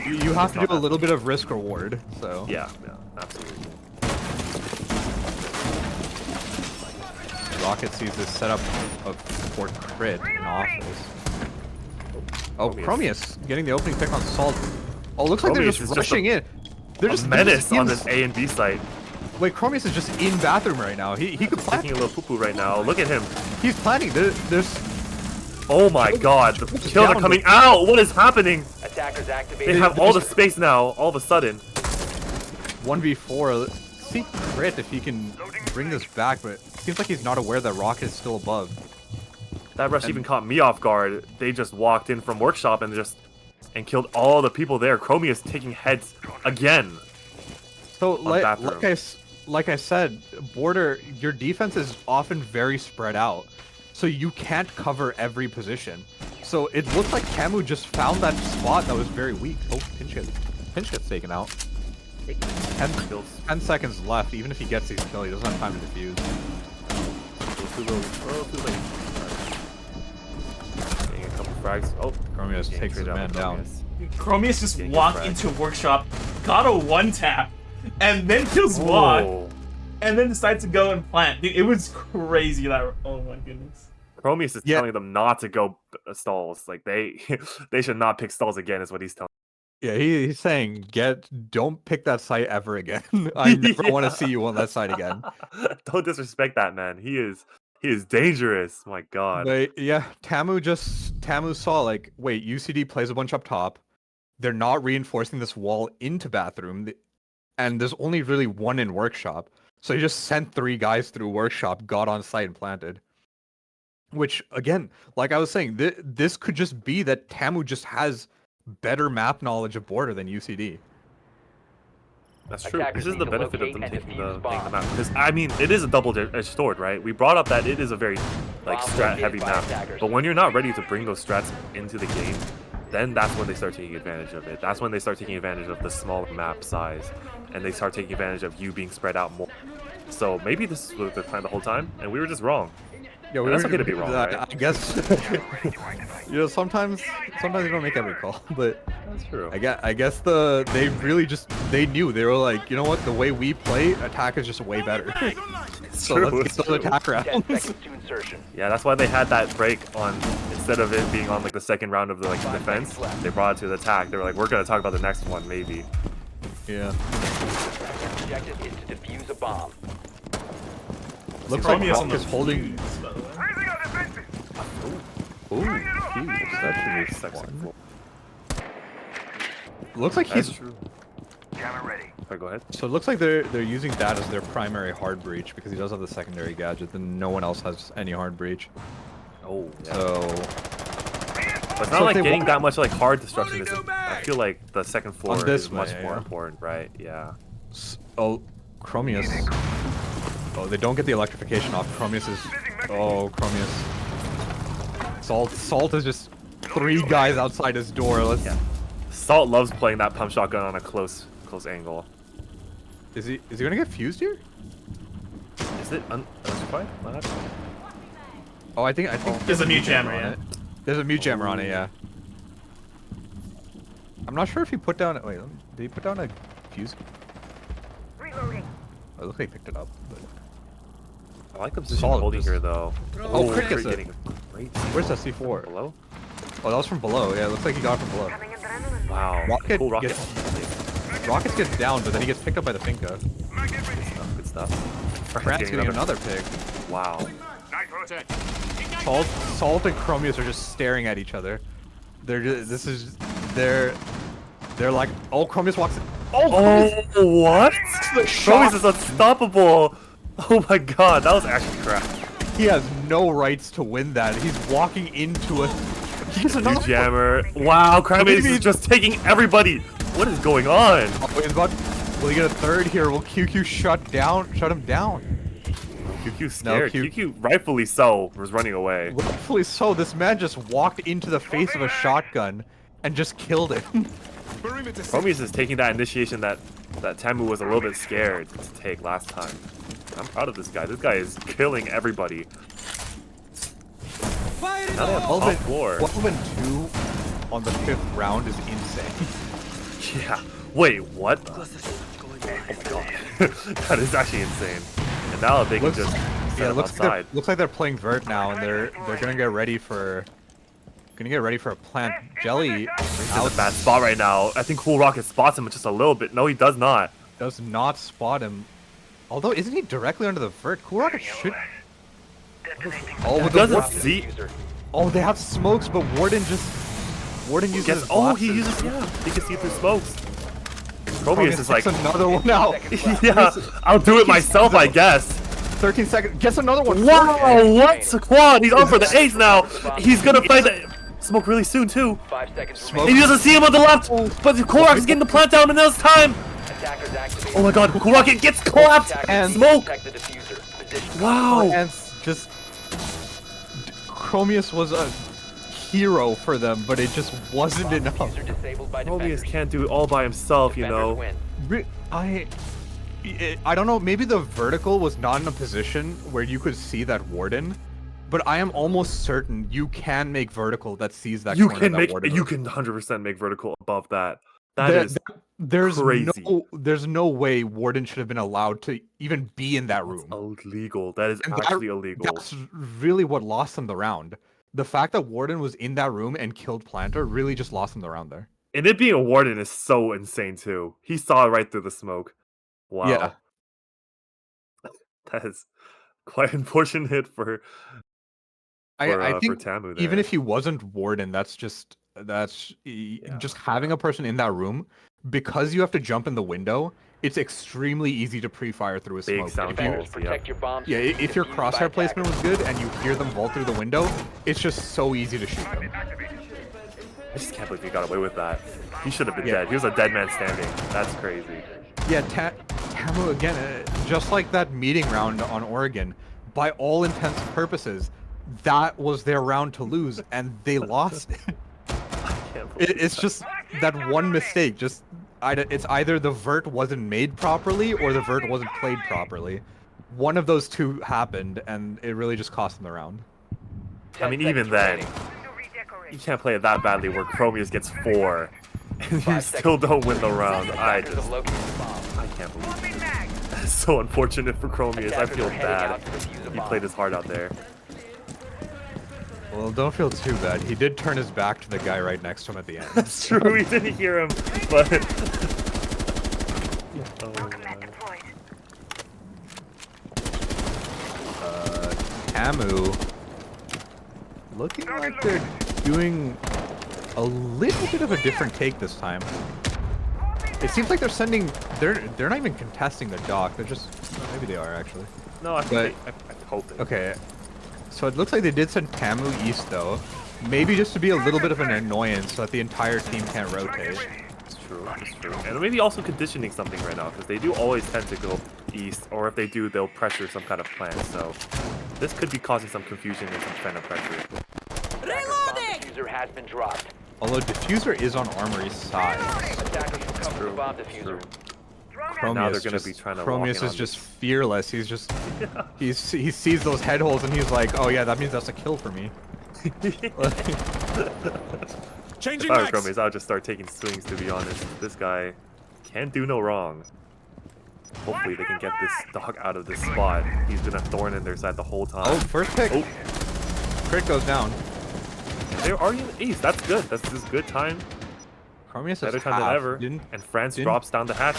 You have to do a little bit of risk reward. So yeah, absolutely. Rocket sees this setup for Crit in office. Oh, Chromius getting the opening pick on Salt. Oh, looks like they're Chromius just is just rushing in. They're A just menace in- on this A and B site. Wait, Chromius is just in bathroom right now. He could plant. Taking a little poo-poo right now. Look at him. He's planning. There's Oh my god, the Just kills are down coming with- out! What is happening? Attackers They activated. have all the space now, all of a sudden. 1v4. See Crit if he can bring this back, but it seems like he's not aware that Rocket is still above. That rush even caught me off guard. They just walked in from workshop and killed all the people there. Chromius taking heads again. So Bathroom. like I said, Border, your defense is often very spread out, so you can't cover every position. So it looks like TAMU just found that spot that was very weak. Oh, pinch gets taken out. 10 seconds left. Even if he gets these kills, he doesn't have time to defuse. Too late. Getting a couple frags. Oh, Chromius getting takes his traded out man by down. Chromius. Chromius just Getting walked fragged. into workshop, got a one tap, and then kills Walk, Oh. and then decides to go and plant. Dude, it was crazy. Oh my goodness. Chromius is Yeah. telling them not to go stalls. Like they should not pick stalls again, is what he's telling. Yeah, he's saying, don't pick that site ever again. I never want to see you on that site again. Don't disrespect that man. He is dangerous. My God. But yeah, TAMU saw wait, UCD plays a bunch up top. They're not reinforcing this wall into bathroom, and there's only really one in workshop. So he just sent 3 guys through workshop, got on site and planted. Which again, like I was saying, this could just be that TAMU just has better map knowledge of Border than UCD. That's true. Attackers This is need the to benefit of locate them and taking defuse the bombs. map. Because I mean, it is a double-edged sword, right? We brought up that it is a very Bomb strat-heavy located by map. attackers. But when you're not ready to bring those strats into the game, then that's when they start taking advantage of it. That's when they start taking advantage of the smaller map size, and they start taking advantage of you being spread out more. So maybe this is what they're playing the whole time, and we were just wrong. Yeah, That's okay to be wrong, right? I guess. Sometimes you don't make every call, but That's true. I guess they really they knew, they were like, you know what, the way we play, attack is just way better. So true, let's it's get those true. attack 10 rounds. seconds to insertion. Yeah, that's why they had that break on, instead of it being on the second round of the defense, they brought it to the attack. They were like, we're gonna talk about the next one, maybe. Yeah. Objective is to defuse a bomb. Looks like Chromius on Rock the is holding. fuse, by the way. Raising our defenses. Ooh, huge. That should be Second fun. floor. Looks like That's he's. true. Camera ready. Alright, go ahead. So it looks like they're using that as their primary hard breach because he does have the secondary gadget, and no one else has any hard breach. Oh, yeah. So But it's So not like if they getting want- that much hard destruction. I feel like the second floor On this is much way, more yeah. important, right? Yeah. Oh, Chromius. Oh, they don't get the electrification off. Chromius is. Oh, Chromius. Salt is just 3 guys outside his door. Let's. Yeah. Salt loves playing that pump shotgun on a close angle. Is he gonna get fused here? Is it? fight? What happened? Oh, I think There's a mute jammer, on yeah. it. There's a mute jammer on it, yeah. I'm not sure if he put down. Wait, did he put down a fuse? Reloading. Oh, it looks like he picked it up. But... I like the position Solid holding this- here though. Oh, Crit Crit gets it. getting a great Where's that C4? below. Oh, that was from below. Yeah, it looks like he got it from below. Having adrenaline. Wow. Rocket Cool rocket. Rockets gets down, but then he gets picked up by the Finka. Good stuff. Brand's getting another pick. Wow. Salt and Chromius are just staring at each other. They're just, they're like, oh, Chromius walks in. Oh, what? Chromius Chromius is unstoppable. Oh my god, that was actually crap. He has no rights to win that. He's walking into a. He gets another Jammer. Wow, Chromius is just taking everybody. What is going on? Oh, he's about. Will he get a third here? Will QQ shut him down? QQ scared. No, QQ, rightfully so, was running away. Rightfully so. This man just walked into the face of a shotgun and just killed him. Chromius is taking that initiation that TAMU was a little bit scared to take last time. I'm proud of this guy. This guy is killing everybody. Now they have top floor. 12 and 2 on the 5th round is insane. Yeah. Wait, what? Oh my god. That is actually insane. And now they can just set up outside. Looks like they're playing vert now, and they're gonna get ready for a plant. Jelly He's in a bad spot right now. I think Cool Rocket spots him just a little bit. No, he does not. Does not spot him. Although, isn't he directly under the vert? Cool Rocket should. Oh, He doesn't see. Oh, they have smokes, but Warden uses. His Oh, he glasses. uses. Yeah, he can see through smokes. Chromius is like. Gets another one out. Yeah, I'll do it myself, I guess. 13 seconds. Gets another one. Wow, what a quad! He's on for the ace now. He's gonna play the smoke really soon too. 5 seconds. Smoke. He doesn't see him on the left, but Korak is getting the plant down, and now it's time. Attackers activated. Oh my god, Korak gets clapped. And Smoke. Protect the diffuser. Position. Wow. And just Chromius was a hero for them, but it just wasn't enough. Diffuser disabled by Chromius defenders. can't do it all by himself, you Defenders know. win. I don't know, maybe the vertical was not in a position where you could see that Warden, but I am almost certain you can make vertical that sees that You corner can that make. Warden You was. can 100% make vertical above that. That is there's crazy. there's no way Warden should have been allowed to even be in that room. illegal. That is And actually illegal. That's really what lost them the round. The fact that Warden was in that room and killed Planter really just lost them the round there. And it being a warden is so insane too. He saw right through the smoke. Wow. Yeah. That is quite unfortunate for I think TAMU there. even if he wasn't Warden, that's just having a person in that room, because you have to jump in the window. It's extremely easy to pre-fire through a Big smoke. sound If you- balls, Protect your bombs. Yeah, if your Defused by crosshair placement was attackers. good and you hear them vault through the window, it's just so easy to shoot them. I just can't believe he got away with that. He should have been Yeah. dead. He was a dead man standing. That's crazy. Yeah, TAMU again, just like that meeting round on Oregon, by all intents and purposes, that was their round to lose, and they lost it. It's just that one mistake. It's either the vert wasn't made properly or the vert wasn't played properly. One of those two happened, and it really just cost them the round. I mean, even then, you can't play it that badly where Chromius gets 4, and you still don't win the round. I Attackers have located the bomb. can't believe it. That's so unfortunate for Chromius. I feel bad. He played his heart out there. Well, don't feel too bad. He did turn his back to the guy right next to him at the end. That's true. He didn't hear him, but. Oh, TAMU looking like they're doing a little bit of a different take this time. It seems like they're not even contesting the dock. They're just maybe they are actually. no, I think I hope they. Okay, so it looks like they did send TAMU east though. Maybe just to be a little bit of an annoyance so that the entire team can't rotate. It's true. It's true. And maybe also conditioning something right now, because they do always tend to go east, or if they do, they'll pressure some kind of plan. So this could be causing some confusion and some kind of pressure. Reloading! Diffuser has been dropped. Although Diffuser is on Armory's side. Attackers recover the bomb diffuser. And now they're Chromius gonna be trying to Chromius walk in is on just this. fearless. He's just he sees those head holes and he's like, oh yeah, that means that's a kill for me. Changing If I were mags. Chromius, I would just start taking swings. To be honest, this guy can't do no wrong. Hopefully they can get this dog out of this spot. He's been a thorn in their side the whole time. Oh, first pick. Oh, Crit goes down. they're already in the ace. That's good. That's just good time. Chromius Better is time than half. ever. And France drops down the hatch.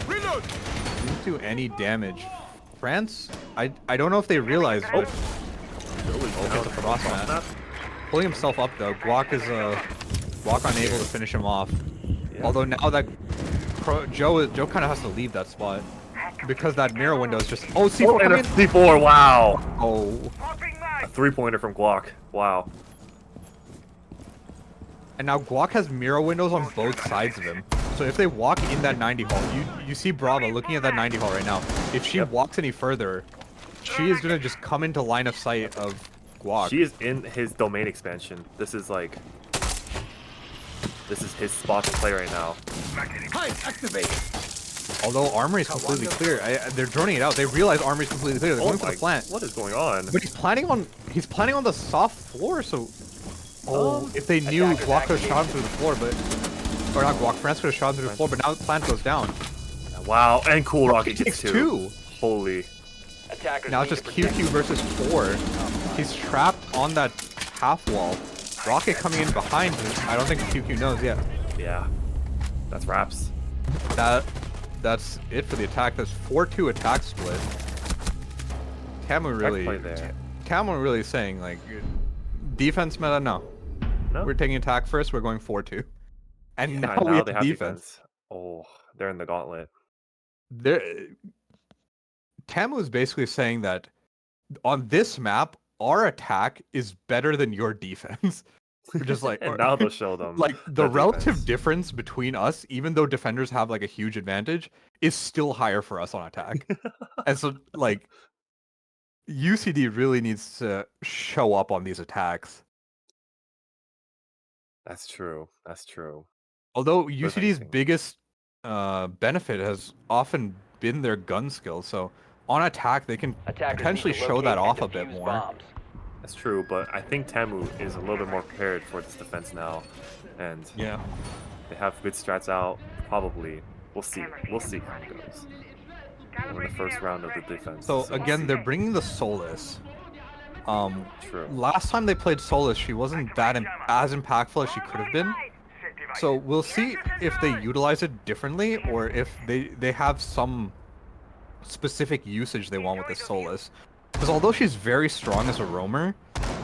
Reload. Didn't do any damage. France, I don't know if they realize, but Okay, the frost mat. Pulling himself up though. Guac is Guac unable to finish him off. Yeah. Although now that Joe kind of has to leave that spot because that mirror window is just C4 and a coming in. C4. Wow. Oh, A 3-pointer from Guac. Wow. and now Guac has mirror windows on both sides of him. So if they walk in that 90 hall, you see Bravo looking at that 90 hall right now. If she walks any further, she is gonna just come into line of sight of Guac. She is in his domain expansion. This is his spot to play right now. Hi, activate. Although Armory is completely clear, they're droning it out. They realize Armory is completely clear. They're going for the plant. What is going on? But he's planning on the soft floor. So, if they knew Guac could have shot him through the floor, but or not Guac, France could have shot him through the floor. But now the plant goes down. Wow, and Cool Rocket takes gets two. Holy. Now it's just QQ versus 4. He's trapped on that half wall. Rocket coming in behind him. I don't think QQ knows yet. Yeah. That's wraps. That's it for the attack. That's 4-2 attack split. TAMU really saying like defense meta no. We're taking attack first, we're going 4-2. And Yeah, now we have they have defense. Oh, they're in the gauntlet. TAMU is basically saying that on this map, our attack is better than your defense. We're just like, And now they'll show them like the the relative defense. difference between us, even though defenders have like a huge advantage, is still higher for us on attack. And so like UCD really needs to show up on these attacks. That's true. That's true. Although Worth UCD's anything. biggest benefit has often been their gun skill, so on attack they can potentially show that off a bit more. That's true, but I think TAMU is a little bit more prepared for this defense now. And Yeah. they have good strats out, probably. We'll see. We'll see how it goes. In the first round of the defense. So we'll again, see. they're bringing the Solus. True. Last time they played Solus, she wasn't that as impactful as she could have been. So we'll see if they utilize it differently or if they have some specific usage they want with this Solus. Because although she's very strong as a roamer,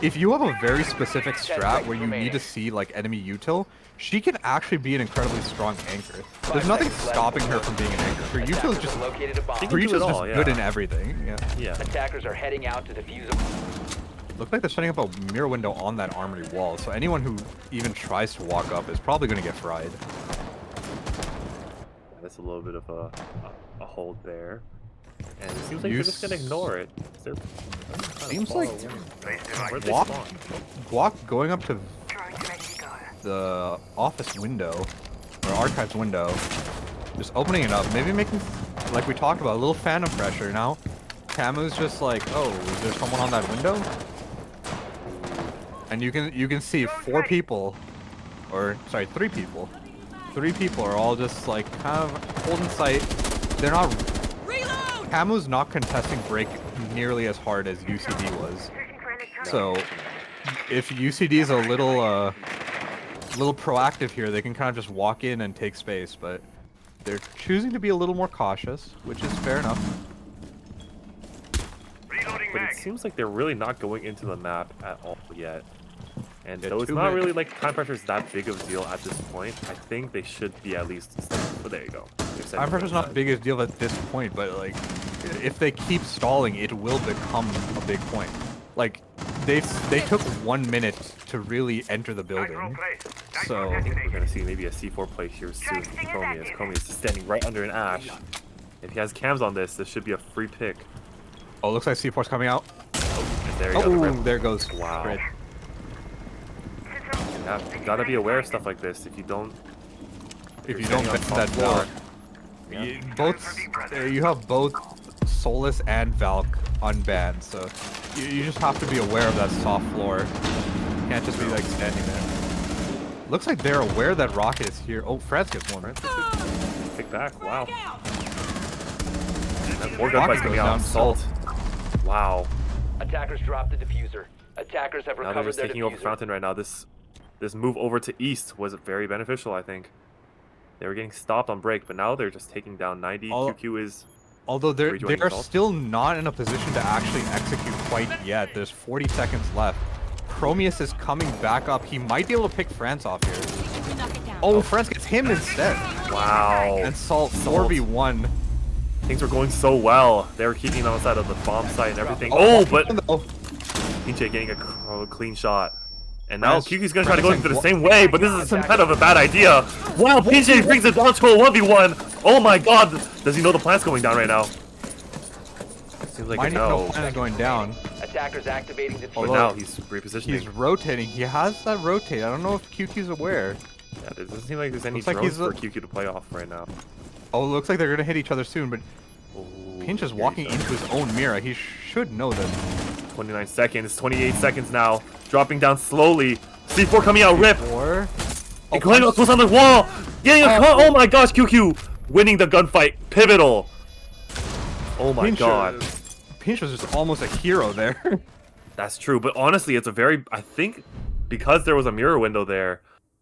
if you have a very specific strat where you need to see like enemy util, she can actually be an incredibly strong anchor. There's nothing stopping her from being an anchor. Her util is just good in everything. Yeah. Attackers are heading out to defuse them. Looks like they're setting up a mirror window on that armory wall, so anyone who even tries to walk up is probably going to get fried. That's a little bit of a hold there. And it seems like they're just gonna ignore it. Seems like Where'd they Guac, spawn? Guac going up to the office window, or archives window, just opening it up, maybe making, like we talked about, a little phantom pressure. Now, TAMU's just like, oh, is there someone on that window? And you can see 4 people, or sorry, 3 people. 3 people are all just like kind of holding sight. They're not. TAMU's not contesting break nearly as hard as UCD was. So if UCD is a little proactive here, they can kind of just walk in and take space, but they're choosing to be a little more cautious, which is fair enough. But it seems like they're really not going into the map at all yet. And Yeah, though it's too not mid. really like time pressure is that big of a deal at this point, I think they should be at least. But there you go. Time pressure's not big a deal at this point, but like, if they keep stalling, it will become a big point. Like, they took 1 minute to really enter the building, so I think we're gonna see maybe a C4 play here soon from Chromius. Chromius is standing right under an ash. If he has cams on this should be a free pick. oh, looks like C4's coming out. And there you go. Oh, there goes. Wow. Crit. You gotta be aware of stuff like this. If you don't If you you're don't standing bend on that top floor, floor, You have both Solus and Valk unbanned, so you just have to be aware of that soft floor. You can't just be like standing there. Looks like they're aware that Rocket is here. Oh, France gets one. Kick back. Wow. And more gunfights coming out. Salt. Wow. Attackers dropped the diffuser. Attackers have Now they're recovered just their taking over diffuser. Fountain right now. This move over to East was very beneficial, I think. They were getting stopped on break, but now they're just taking down 90. QQ is... Although they're rejoining Salt. still not in a position to actually execute quite yet. There's 40 seconds left. Chromius is coming back up. He might be able to pick France off here. Oh, France gets him instead. Wow. And Salt 4v1. Things were going so well. They were keeping them outside of the bomb site and everything. Oh, but Pinche getting a clean shot. And now QQ's gonna try to go into the same way, but this is some kind of a bad idea. Wow, Pinche brings it down to a 1v1. Oh my god. Does he know the plan's going down right now? Seems like a no. The plan is going down. Attackers activating the But now he's repositioning. He's rotating. He has that rotate. I don't know if QQ's aware. Yeah, it doesn't seem like there's any Looks like drones he's for QQ to play off right now. Oh, looks like they're gonna hit each other soon, but Pinch is walking into his own mirror. He should know this. 29 seconds, 28 seconds now. Dropping down slowly. C4 coming out, rip. And going up close on the wall. Getting a cut. Oh my gosh, QQ winning the gunfight. Pivotal. Oh my god. Pinch was just almost a hero there. That's true, but honestly, it's a very... I think because there was a mirror window there,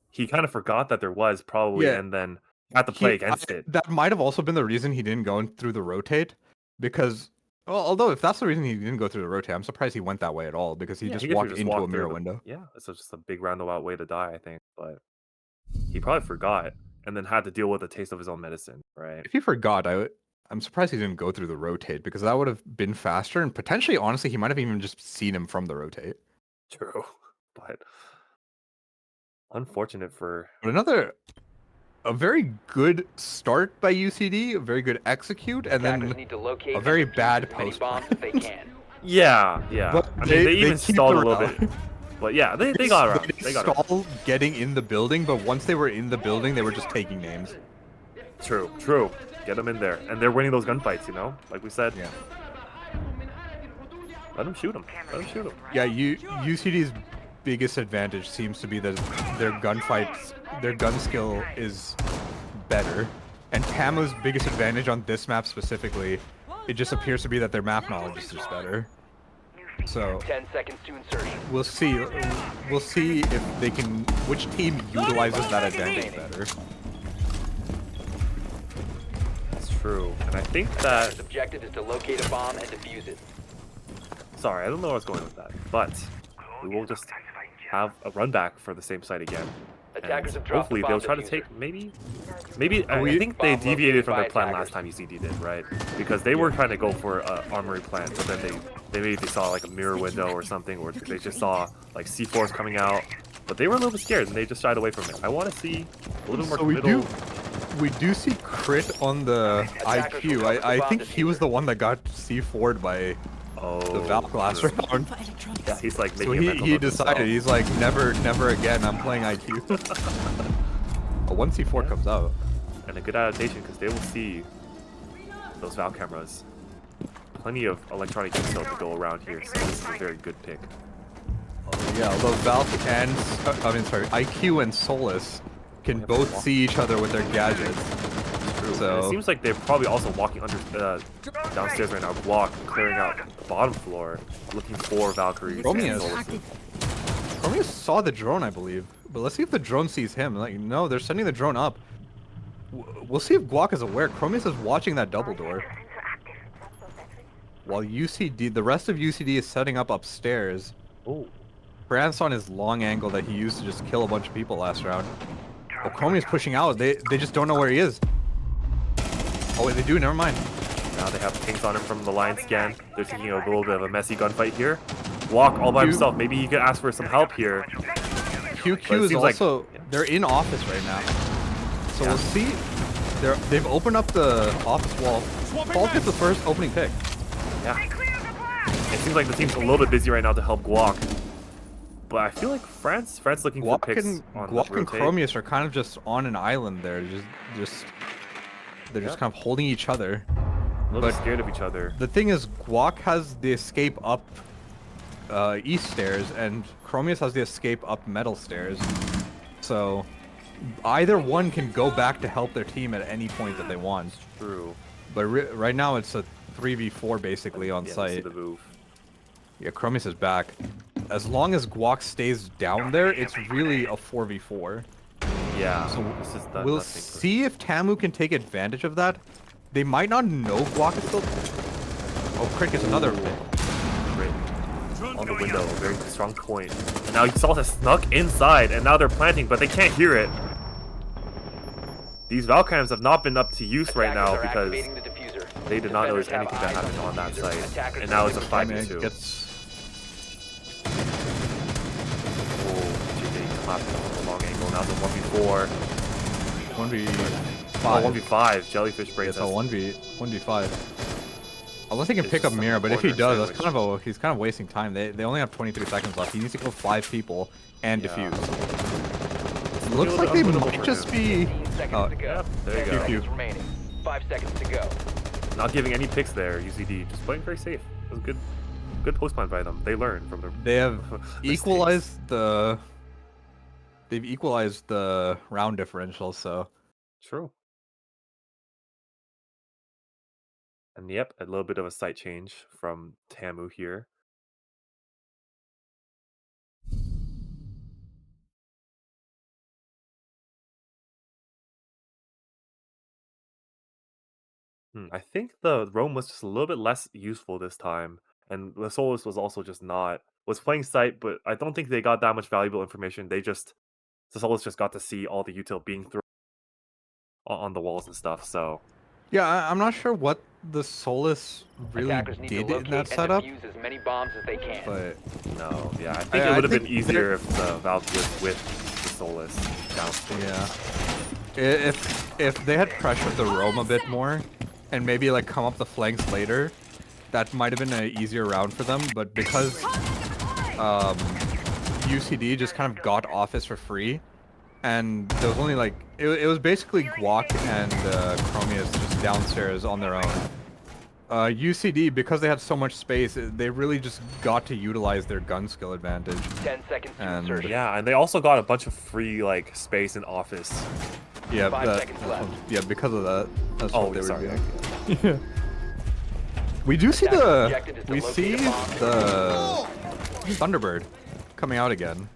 he kind of forgot that there was probably, and then had to play against it. That might have also been the reason he didn't go through the rotate, because... Well, although if that's the reason he didn't go through the rotate, I'm surprised he went that way at all, because he just walked into a mirror window. Yeah, it's just a big roundabout way to die, I think, but he probably forgot, and then had to deal with the taste of his own medicine, right? If he forgot, I'm surprised he didn't go through the rotate, because that would have been faster, and potentially, honestly, he might have even just seen him from the rotate. True, but unfortunate for... But a very good start by UCD, a very good execute, and then a very bad post. Yeah. But I mean, they even stalled a little bit. But yeah, they got around. They got stalled getting in the building, but once they were in the building, they were just taking names. True. Get them in there. And they're winning those gunfights, you know? Like we said. Yeah. Let them shoot them. Yeah, UCD's biggest advantage seems to be that their gunfights, their gun skill is better. And TAMU's biggest advantage on this map specifically, it just appears to be that their map knowledge is just better. So 10 seconds to insertion. We'll see if they can, which team utilizes that advantage better. That's true. And I think that objective is to locate a bomb and defuse it. Sorry, I don't know where I was going with that, but we will just have a run back for the same site again. Attackers have hopefully they'll try to take maybe I think they deviated from their plan last time UCD did, right? Because they were trying to go for an armory plan, but then they saw like a mirror window or something, or they just saw like C4s coming out, but they were a little bit scared and they just shied away from it. I want to see a little bit more committal. We do see crit on the IQ. I think he was the one that got C4'd by the Valk last round. Yeah, he's like making so a mental he note decided, he's like, never again, I'm playing IQ. But once C4 comes out. And a good adaptation, because they will see those Valk cameras. Plenty of electronic intel to go around here, so this is a very good pick. Yeah, although Valk and, IQ and Solus can both see each other with their gadgets. So and it seems like they're probably also walking under downstairs right now, clearing out the bottom floor, looking for Valkyries. Chromius saw the drone, I believe, but let's see if the drone sees him. Like, no, they're sending the drone up. We'll see if Guac is aware. Chromius is watching that double door, while the rest of UCD is setting up upstairs. Oh, France on his long angle that he used to just kill a bunch of people last round. Well, Chromius pushing out. They just don't know where he is. Oh wait, they do. Never mind. Now they have pings on him from the line scan. They're taking a little bit of a messy gunfight here. Walk all by himself. Maybe he could ask for some help here. QQ is also they're in office right now, so we'll see. They've opened up the office wall. Paul gets the first opening pick. Yeah. It seems like the team's a little bit busy right now to help Guac. But I feel like France looking for picks on Guac and Chromius are kind of just on an island there, just They're just Yep. kind of holding each other. A little But scared of each other. the thing is, Guac has the escape up east stairs, and Chromius has the escape up metal stairs. So either one can go back to help their team at any point that they want. True. But right now it's a 3v4 basically on Yeah, site. see the move. Yeah, Chromius is back. As long as Guac stays down there, it's really a 4v4. Yeah. So this is done we'll nothing for- see if TAMU can take advantage of that. They might not know Guac is still... Oh, Crit gets another hit. Great. On the window, very strong point. And now Salt has snuck inside, and now they're planting, but they can't hear it. These Valkyries have not been up to use right now because they did not notice anything that happened on that site. And now it's a 5v2. Oh, JJ clapped on the long angle. Now it's a 1v4. 1v5. Oh, 1v5. Jellyfish breaks. It's a 1v5. Unless he can It's pick up just Mira, a but if he corner does, that's kind of he's kind of wasting time. They only have 23 seconds left. He needs to kill 5 people and defuse. It looks like they might just be. Oh, Yep, there you go. Remaining. 5 seconds to go. Not giving any picks there, UCD. Just playing very safe. It was good post plan by them. They learned from their They have mistakes. equalized the. They've equalized the round differential, so. True. And yep, a little bit of a sight change from TAMU here. I think the roam was just a little bit less useful this time, and the Solus was also just was playing sight, but I don't think they got that much valuable information. The Solus just got to see all the util being thrown on the walls and stuff. So Yeah, I'm not sure what the Solus really Attackers need to did in locate that and setup, defuse as many bombs as they can. but no, yeah, I think it I would have been think easier if the Valk was with the Solus downstairs. yeah. If they had pressured the roam a bit more, and maybe like come up the flanks later, that might have been an easier round for them. But because UCD just kind of got office for free, and there was only like it was basically Guac and Chromius just downstairs on their own. UCD, because they had so much space, they really just got to utilize their gun skill advantage. 10 seconds to And insertion. Yeah, and they also got a bunch of free like space in office. yeah, 5 seconds left. yeah, because of that. That's Oh, what they were sorry. doing. Yeah. We do see Attackers objective is to we locate see a bomb. the Thunderbird coming out again.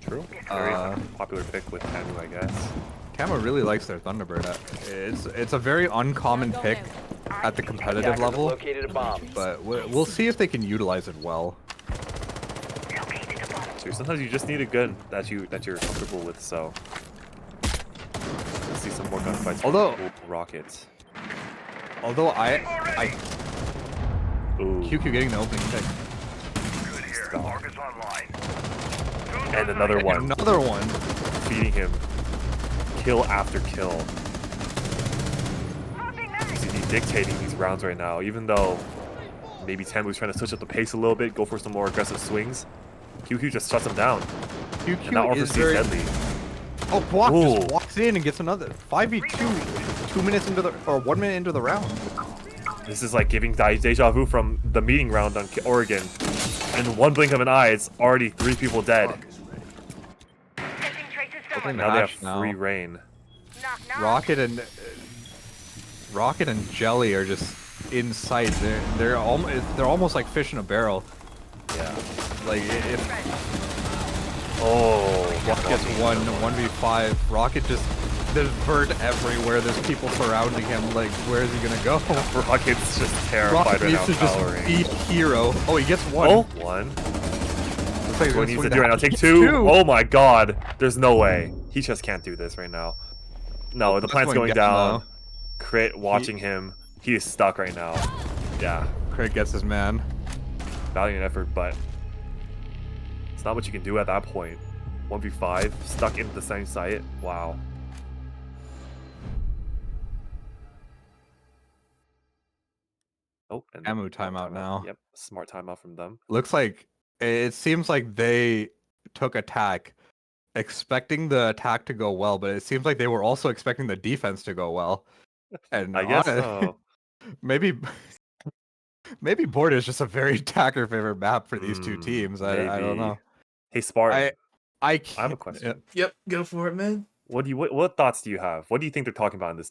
True. Very popular pick with TAMU, I guess. TAMU really likes their Thunderbird. It's a very uncommon pick at the competitive Attackers have level, located a bomb. but we'll see if they can utilize it well. So sometimes you just need a gun that you're comfortable with. So let's see some more gunfights. Although- with rockets. Although Ooh. QQ getting the opening pick. And another one. Another one. Feeding him kill after kill. UCD dictating these rounds right now, even though maybe TAMU's trying to switch up the pace a little bit, go for some more aggressive swings. QQ just shuts him down. And now QQ is Orpheus very. deadly. Oh, Guac Ooh. just walks in and gets another 5v2, 2 minutes into the 1 minute into the round. This is like giving deja vu from the meeting round on Oregon. In one blink of an eye, it's already 3 people dead. Opening the Now they have hatch now. free reign. Rocket and Jelly are just in sight. They're almost like fish in a barrel. Yeah. Like if Oh, Rocket gets 1v5, Rocket just there's vert everywhere. There's people surrounding him. Like where is he gonna go? Rocket's just terrified Rocket right now, needs to just cowering. be hero. Oh, he gets one. Oh, one. Looks like he's What gonna he needs swing to the do right now, hatch. take He gets 2. Oh my god. There's no way. He just can't do this right now. No, the This plant's one going gets down. now. Crit watching him. He is stuck right now. Yeah. Craig gets his man. Valiant effort, but it's not what you can do at that point. 1v5, stuck in the same site. Wow. Oh, and TAMU timeout now. Yep, smart timeout from them. Looks like it seems like they took attack expecting the attack to go well, but it seems like they were also expecting the defense to go well. And I guess so. maybe maybe Border is just a very attacker favorite map for these two teams. I don't Maybe. know. Hey, Spartan. I I have can't. a question. Yep, go for it, man. What thoughts do you have? What do you think they're talking about in this?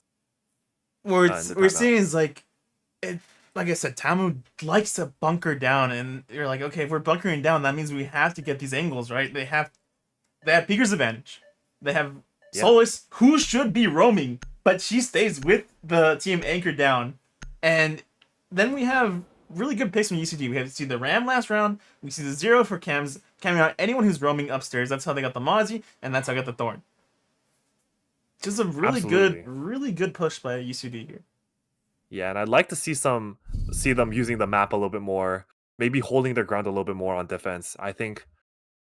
What in the we're timeout? seeing is like, like I said, Tamu likes to bunker down, and you're like, okay, if we're bunkering down, that means we have to get these angles right. They have Peeker's advantage. They have Solus, who should be roaming, but she stays with the team anchored down, and then we have really good picks from UCD. We have to see the Ram last round. We see the 0 for Cams, camming out anyone who's roaming upstairs. That's how they got the Mozzie, and that's how they got the Thorn. Just a really good push by UCD here. Yeah, and I'd like to see them using the map a little bit more, maybe holding their ground a little bit more on defense. I think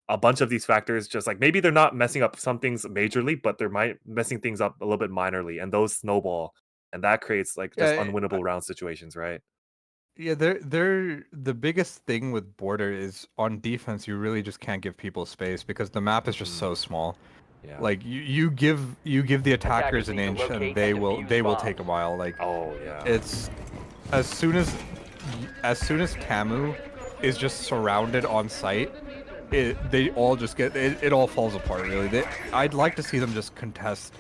a bunch of these factors, just like maybe they're not messing up some things majorly, but they're messing things up a little bit minorly, and those snowball, and that creates like just unwinnable round situations, right? Yeah, they're the biggest thing with Border is on defense. You really just can't give people space because the map is just so small. Yeah. Like you give the attackers an inch and they will take a while. Like it's as soon as TAMU is just surrounded on site, they all just get it all falls apart really. I'd like to see them just contest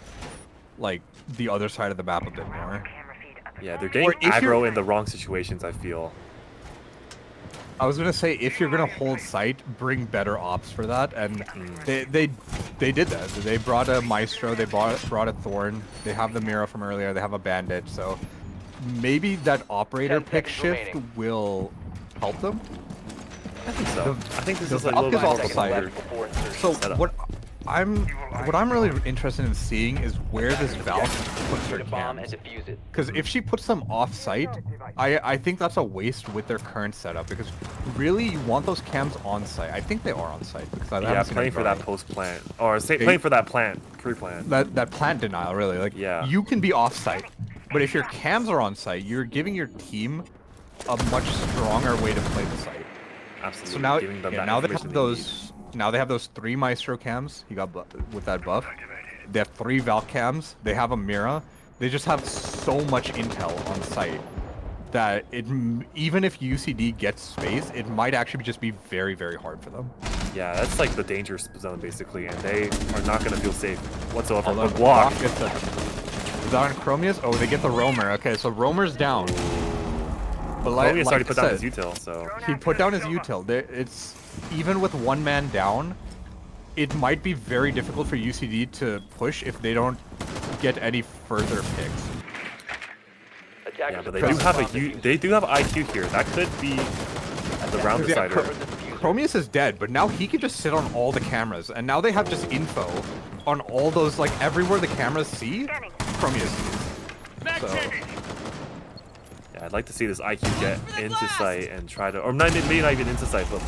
like the other side of the map a bit more. Yeah, they're getting aggro in the wrong situations, I feel. I was gonna say, if you're gonna hold site, bring better ops for that, and they did that. They brought a Maestro, they brought a Thorn, they have the Mira from earlier, they have a Bandit, so maybe that operator pick shift will help them. I think so. I think this is like Valk a little is bit off site. So what I'm really interested in seeing is where this Valk puts her cams. Because if she puts them off site, I think that's a waste with their current setup. Because really, you want those cams on site. I think they are on site. Because I haven't seen playing for that post plant or playing for that pre-plant. That plant denial, really. Like you can be off site, but if your cams are on site, you're giving your team a much stronger way to play the site. Absolutely. So now, giving them that now they information have those. Now they have those 3 Maestro cams. He got with that buff. They have 3 Valk cams. They have a Mira. They just have so much intel on site that even if UCD gets space, it might actually just be very, very hard for them. Yeah, that's like the danger zone basically, and they are not going to feel safe whatsoever. Although But block. is that on Chromius? Oh, they get the Roamer. Okay, so Roamer's down. But Chromius already put down his util, so he put down his util. It's even with 1 man down, it might be very difficult for UCD to push if they don't get any further picks. Yeah, but they do have IQ here. That could be the round decider. Chromius is dead, but now he can just sit on all the cameras, and now they have just info on all those, like everywhere the cameras see, Chromius sees. So. Yeah, I'd like to see this IQ get into sight and try to, or maybe not even into sight, but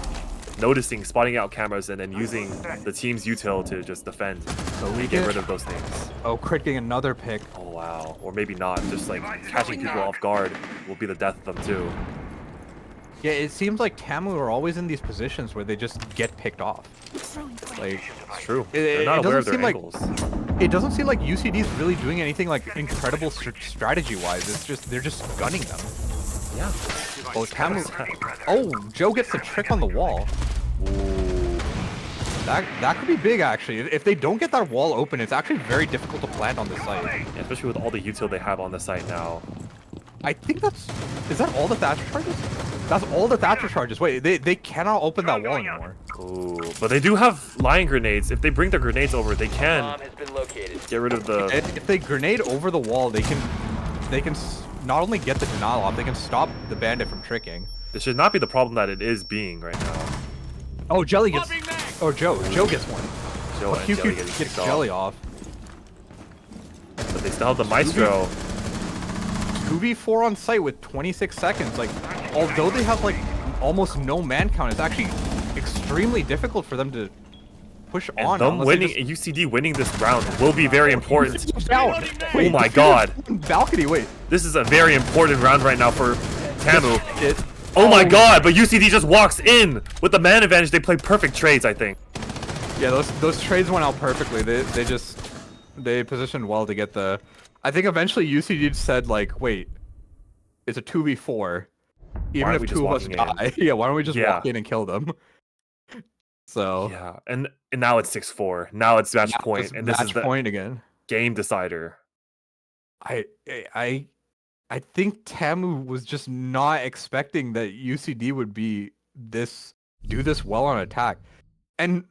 spotting out cameras and then using the team's util to just defend. So we get rid of those things. Oh, crit getting another pick. Oh wow, or maybe not. Just like catching people off guard will be the death of them too. Yeah, it seems like TAMU are always in these positions where they just get picked off. Like, it's true. They're not aware of their angles. It doesn't seem like UCD is really doing anything like incredible strategy-wise. It's just they're just gunning them. Yeah. Oh, TAMU. Oh, Joe gets the trick on the wall. Ooh. That could be big actually. If they don't get that wall open, it's actually very difficult to plant on the site. Yeah, especially with all the util they have on the site now. I think is that all the Thatcher charges? That's all the Thatcher charges. Wait, they cannot open that wall anymore. Ooh, but they do have lion grenades. If they bring their grenades over, they can get rid of the... If they grenade over the wall, they can not only get the denial off, they can stop the bandit from tricking. This should not be the problem that it is being right now. Oh, Jelly gets... Oh, Joe gets one. Joe and Jelly gets Jelly off. But they still have the Maestro. 2v4 on site with 26 seconds. Like, although they have like almost no man count, it's actually extremely difficult for them to push on. Them winning, UCD winning this round will be very important. Wait, oh my god. Balcony, wait. This is a very important round right now for TAMU. Oh my god, but UCD just walks in with the man advantage. They play perfect trades, I think. Yeah, those trades went out perfectly. They positioned well to get the I think eventually UCD said like, wait, it's a 2v4. Even aren't if we just two of us walking in? die, yeah, why don't we just Yeah. walk in and kill them? So Yeah, and now it's 6-4. Now it's match now point, it's and this is match the point again. game decider. I I I think TAMU was just not expecting that UCD would do this well on attack. And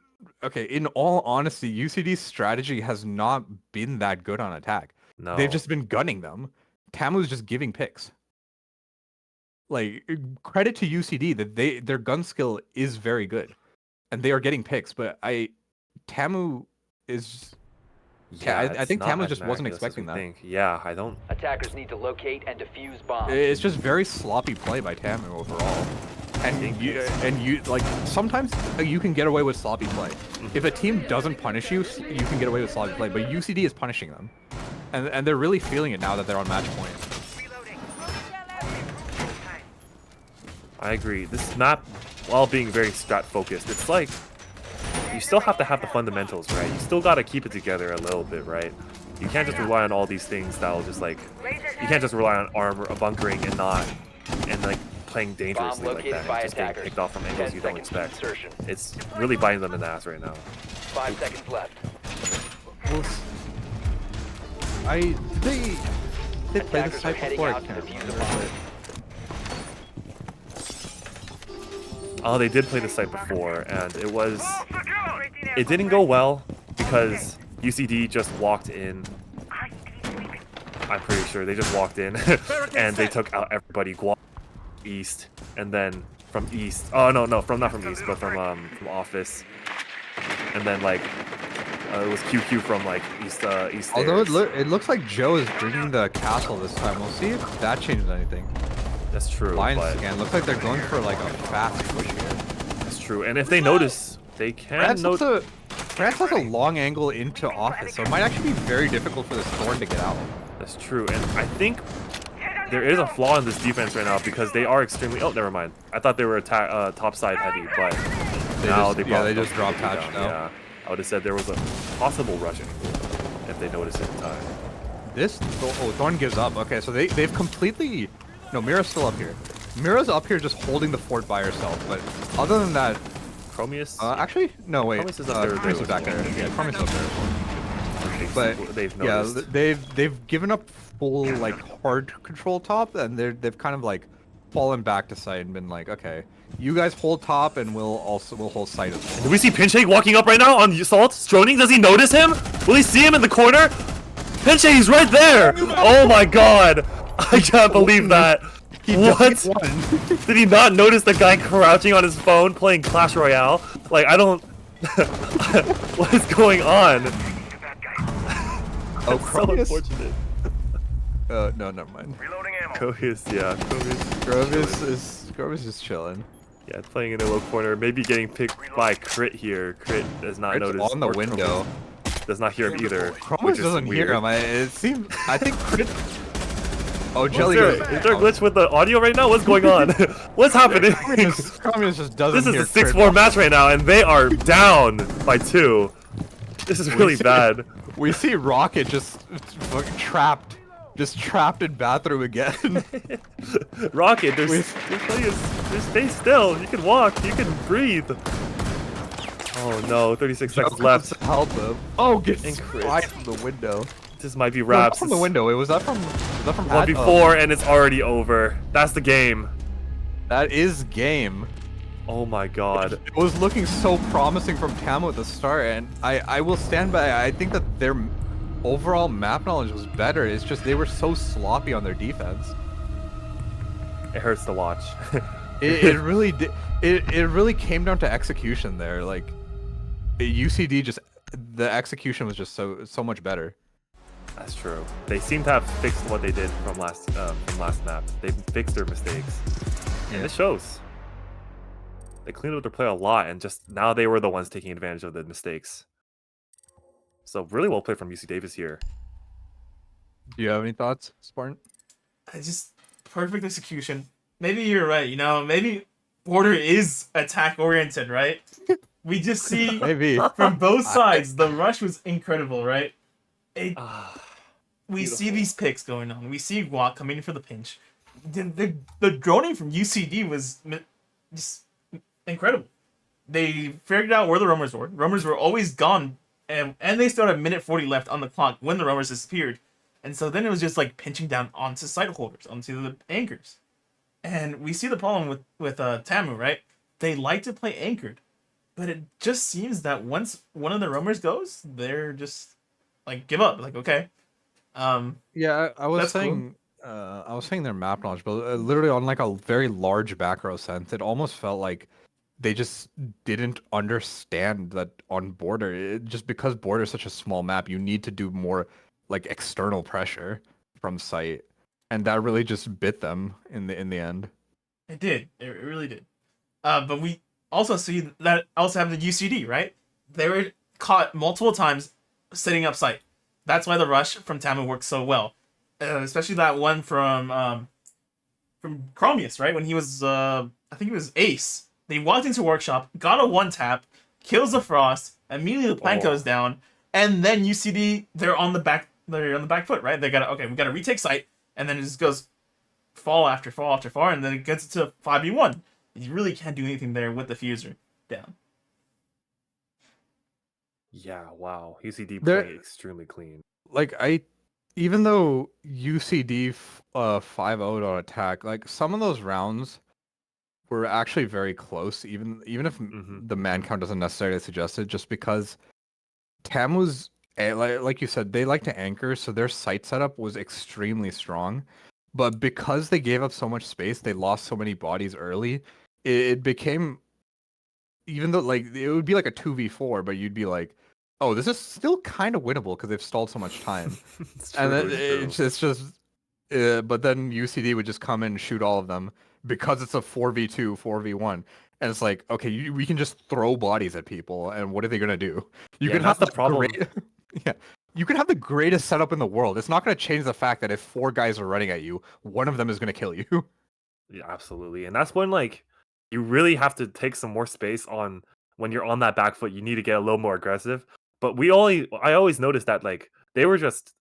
okay, in all honesty, UCD's strategy has not been that good on attack. They've No. just been gunning them. TAMU's just giving picks. Like credit to UCD that their gun skill is very good, and they are getting picks. But TAMU is I it's think not TAMU as just wasn't miraculous as we expecting that. think. Yeah, I don't. Attackers need to locate and defuse bombs. It's just very sloppy play by TAMU overall. And you like sometimes you can get away with sloppy play. If a team doesn't punish you, you can get away with sloppy play. But UCD is punishing them, and they're really feeling it now that they're on match point. I agree. This map, while being very strat focused, it's like you still have to have the fundamentals, right? You still got to keep it together a little bit, right? You can't just rely on all these things that'll just like you can't just rely on armor, bunkering, and like playing dangerously like that, and just getting picked off from angles you don't expect. It's really biting them in the ass right now. 5 seconds left. Well, they played this type before. I can't remember. Oh, they did play the site before, and it didn't go well because UCD just walked in. I'm pretty sure they just walked in and they took out everybody east, and then from east. Oh no, not from east, but from office, and then like it was QQ from like east. Although it looks like Joe is bringing the castle this time. We'll see if that changes anything. That's true. Line but scan looks like they're going for like a fast push here. That's true, and if they notice, they can notice. France has a long angle into office, so it might actually be very difficult for the Thorn to get out. That's true, and I think there is a flaw in this defense right now because they are extremely. Oh, never mind. I thought they were top side heavy, but they just dropped hatch now. Yeah, I would have said there was a possible rush angle if they noticed it in time. Thorn gives up. Okay, so they've completely. No, Mira's still up here. Mira's up here just holding the fort by herself, but other than that... Chromius? Actually, no, wait. Chromius is up there. Chromius is back there. Yeah, Chromius is up there. But, they've noticed. Yeah, they've given up full, like, hard control top, and they've kind of, like, fallen back to site and been like, okay, you guys hold top, and we'll hold site as well. Do we see Pinche walking up right now on Assault? Stroning? Does he notice him? Will he see him in the corner? Pinche, he's right there! Oh my god! I can't believe that. What? Did he not notice the guy crouching on his phone playing Clash Royale? Like, I don't... What is going on? Oh, so unfortunate. No, never mind. Reloading ammo. Chromius, yeah. Grovis is chilling. Yeah, playing in the low corner, maybe getting picked by Crit here. Crit does not notice. On the window. Does not hear him either. Chromius doesn't hear him. I think Crit... Oh, Jelly is there a glitch with the audio right now? What's going on? What's happening? Chromius just doesn't This is a 6-4 match right now, and they are down by 2. This is really bad. We see Rocket just fucking trapped in bathroom again. Rocket, there's stay still. You can walk. You can breathe. Oh no, 36 seconds left. Help him. Oh, get spiked from the window. This might be wraps. From the window. Was that from 1v4 and it's already over. That's the game. That is game. Oh my god. It was looking so promising from TAMU at the start, and I will stand by. I think that their overall map knowledge was better. It's just they were so sloppy on their defense. It hurts to watch. it really did. It really came down to execution there. Like UCD, the execution was just so much better. That's true. They seem to have fixed what they did from last map. They fixed their mistakes, and it shows. They cleaned up their play a lot, and just now they were the ones taking advantage of the mistakes. So really well played from UC Davis here. Do you have any thoughts, Spartan? Just perfect execution. Maybe you're right. You know, maybe Border is attack oriented, right? We just see maybe from both sides the rush was incredible, right? we see Beautiful. these picks going on. We see Guac coming in for the pinch. The droning from UCD was just incredible. They figured out where the roamers were. Roamers were always gone, and they still had a minute 40 left on the clock when the roamers disappeared. And so then it was just like pinching down onto site holders, onto the anchors. And we see the problem with TAMU, right? They like to play anchored, but it just seems that once one of the roamers goes, they're just like give up. Like okay, Yeah, I was that's cool. saying, I was saying their map knowledge, but literally on like a very large back row sense, it almost felt like they just didn't understand that on border, just because border is such a small map, you need to do more like external pressure from site, and that really just bit them in the end. It did. It really did. But we also see that also happened to UCD, right? They were caught multiple times setting up site. That's why the rush from TAMU works so well, especially that one from Chromius, right? When he was, I think he was Ace. They walked into workshop, got a one tap, kills the frost. Immediately the plant goes down, and then UCD they're on the back foot, right? They gotta we gotta retake site, and then it just goes fall after fall after fall, and then it gets to 5v1. You really can't do anything there with the fuser down. Yeah, wow. UCD They're- play extremely clean. Like even though UCD 5-0'd on attack, like some of those rounds were actually very close, even if the man count doesn't necessarily suggest it, just because TAMU's, like you said, they like to anchor, so their site setup was extremely strong. But because they gave up so much space, they lost so many bodies early, it became, even though like it would be like a 2v4, but you'd be like, oh, this is still kind of winnable because they've stalled so much time. And then it's just but then UCD would just come in and shoot all of them because it's a 4v2, 4v1. And it's like, okay, we can just throw bodies at people, and what are they gonna do? You Yeah, can that's have the problem. Yeah, you can have the greatest setup in the world. It's not gonna change the fact that if 4 guys are running at you, one of them is gonna kill you. Yeah, absolutely. And that's when like you really have to take some more space on when you're on that back foot, you need to get a little more aggressive. But I always noticed that like they were just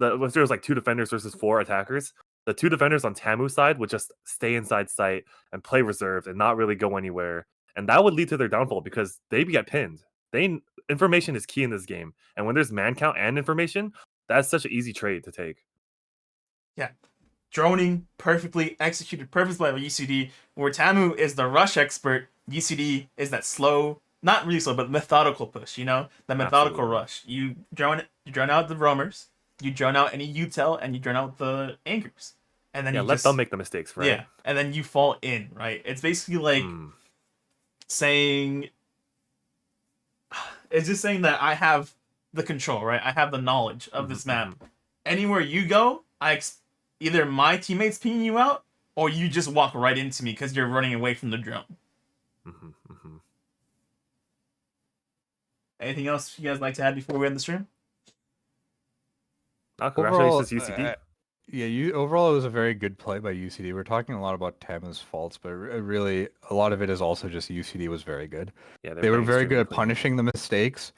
if there was like 2 defenders versus 4 attackers, the 2 defenders on TAMU side would just stay inside sight and play reserved and not really go anywhere. And that would lead to their downfall because they get pinned. Information is key in this game. And when there's man count and information, that's such an easy trade to take. Yeah. Droning perfectly executed perfectly by UCD, where TAMU is the rush expert, UCD is that slow, not really slow, but methodical push, you know? The methodical Absolutely. rush. You drone out the roamers, you drone out any util, and you drone out the anchors. And then Yeah, you let just, them make the mistakes, right? Yeah. And then you fall in, right? It's basically like saying it's just saying that I have the control, right? I have the knowledge of this map. Anywhere you go, either my teammates pinging you out, or you just walk right into me because you're running away from the drone. Anything else you guys like to add before we end the stream? Congratulations, UCD. Yeah, overall it was a very good play by UCD. We're talking a lot about TAMU's faults, but really a lot of it is also just UCD was very good. Yeah, they were very good at punishing the mistakes,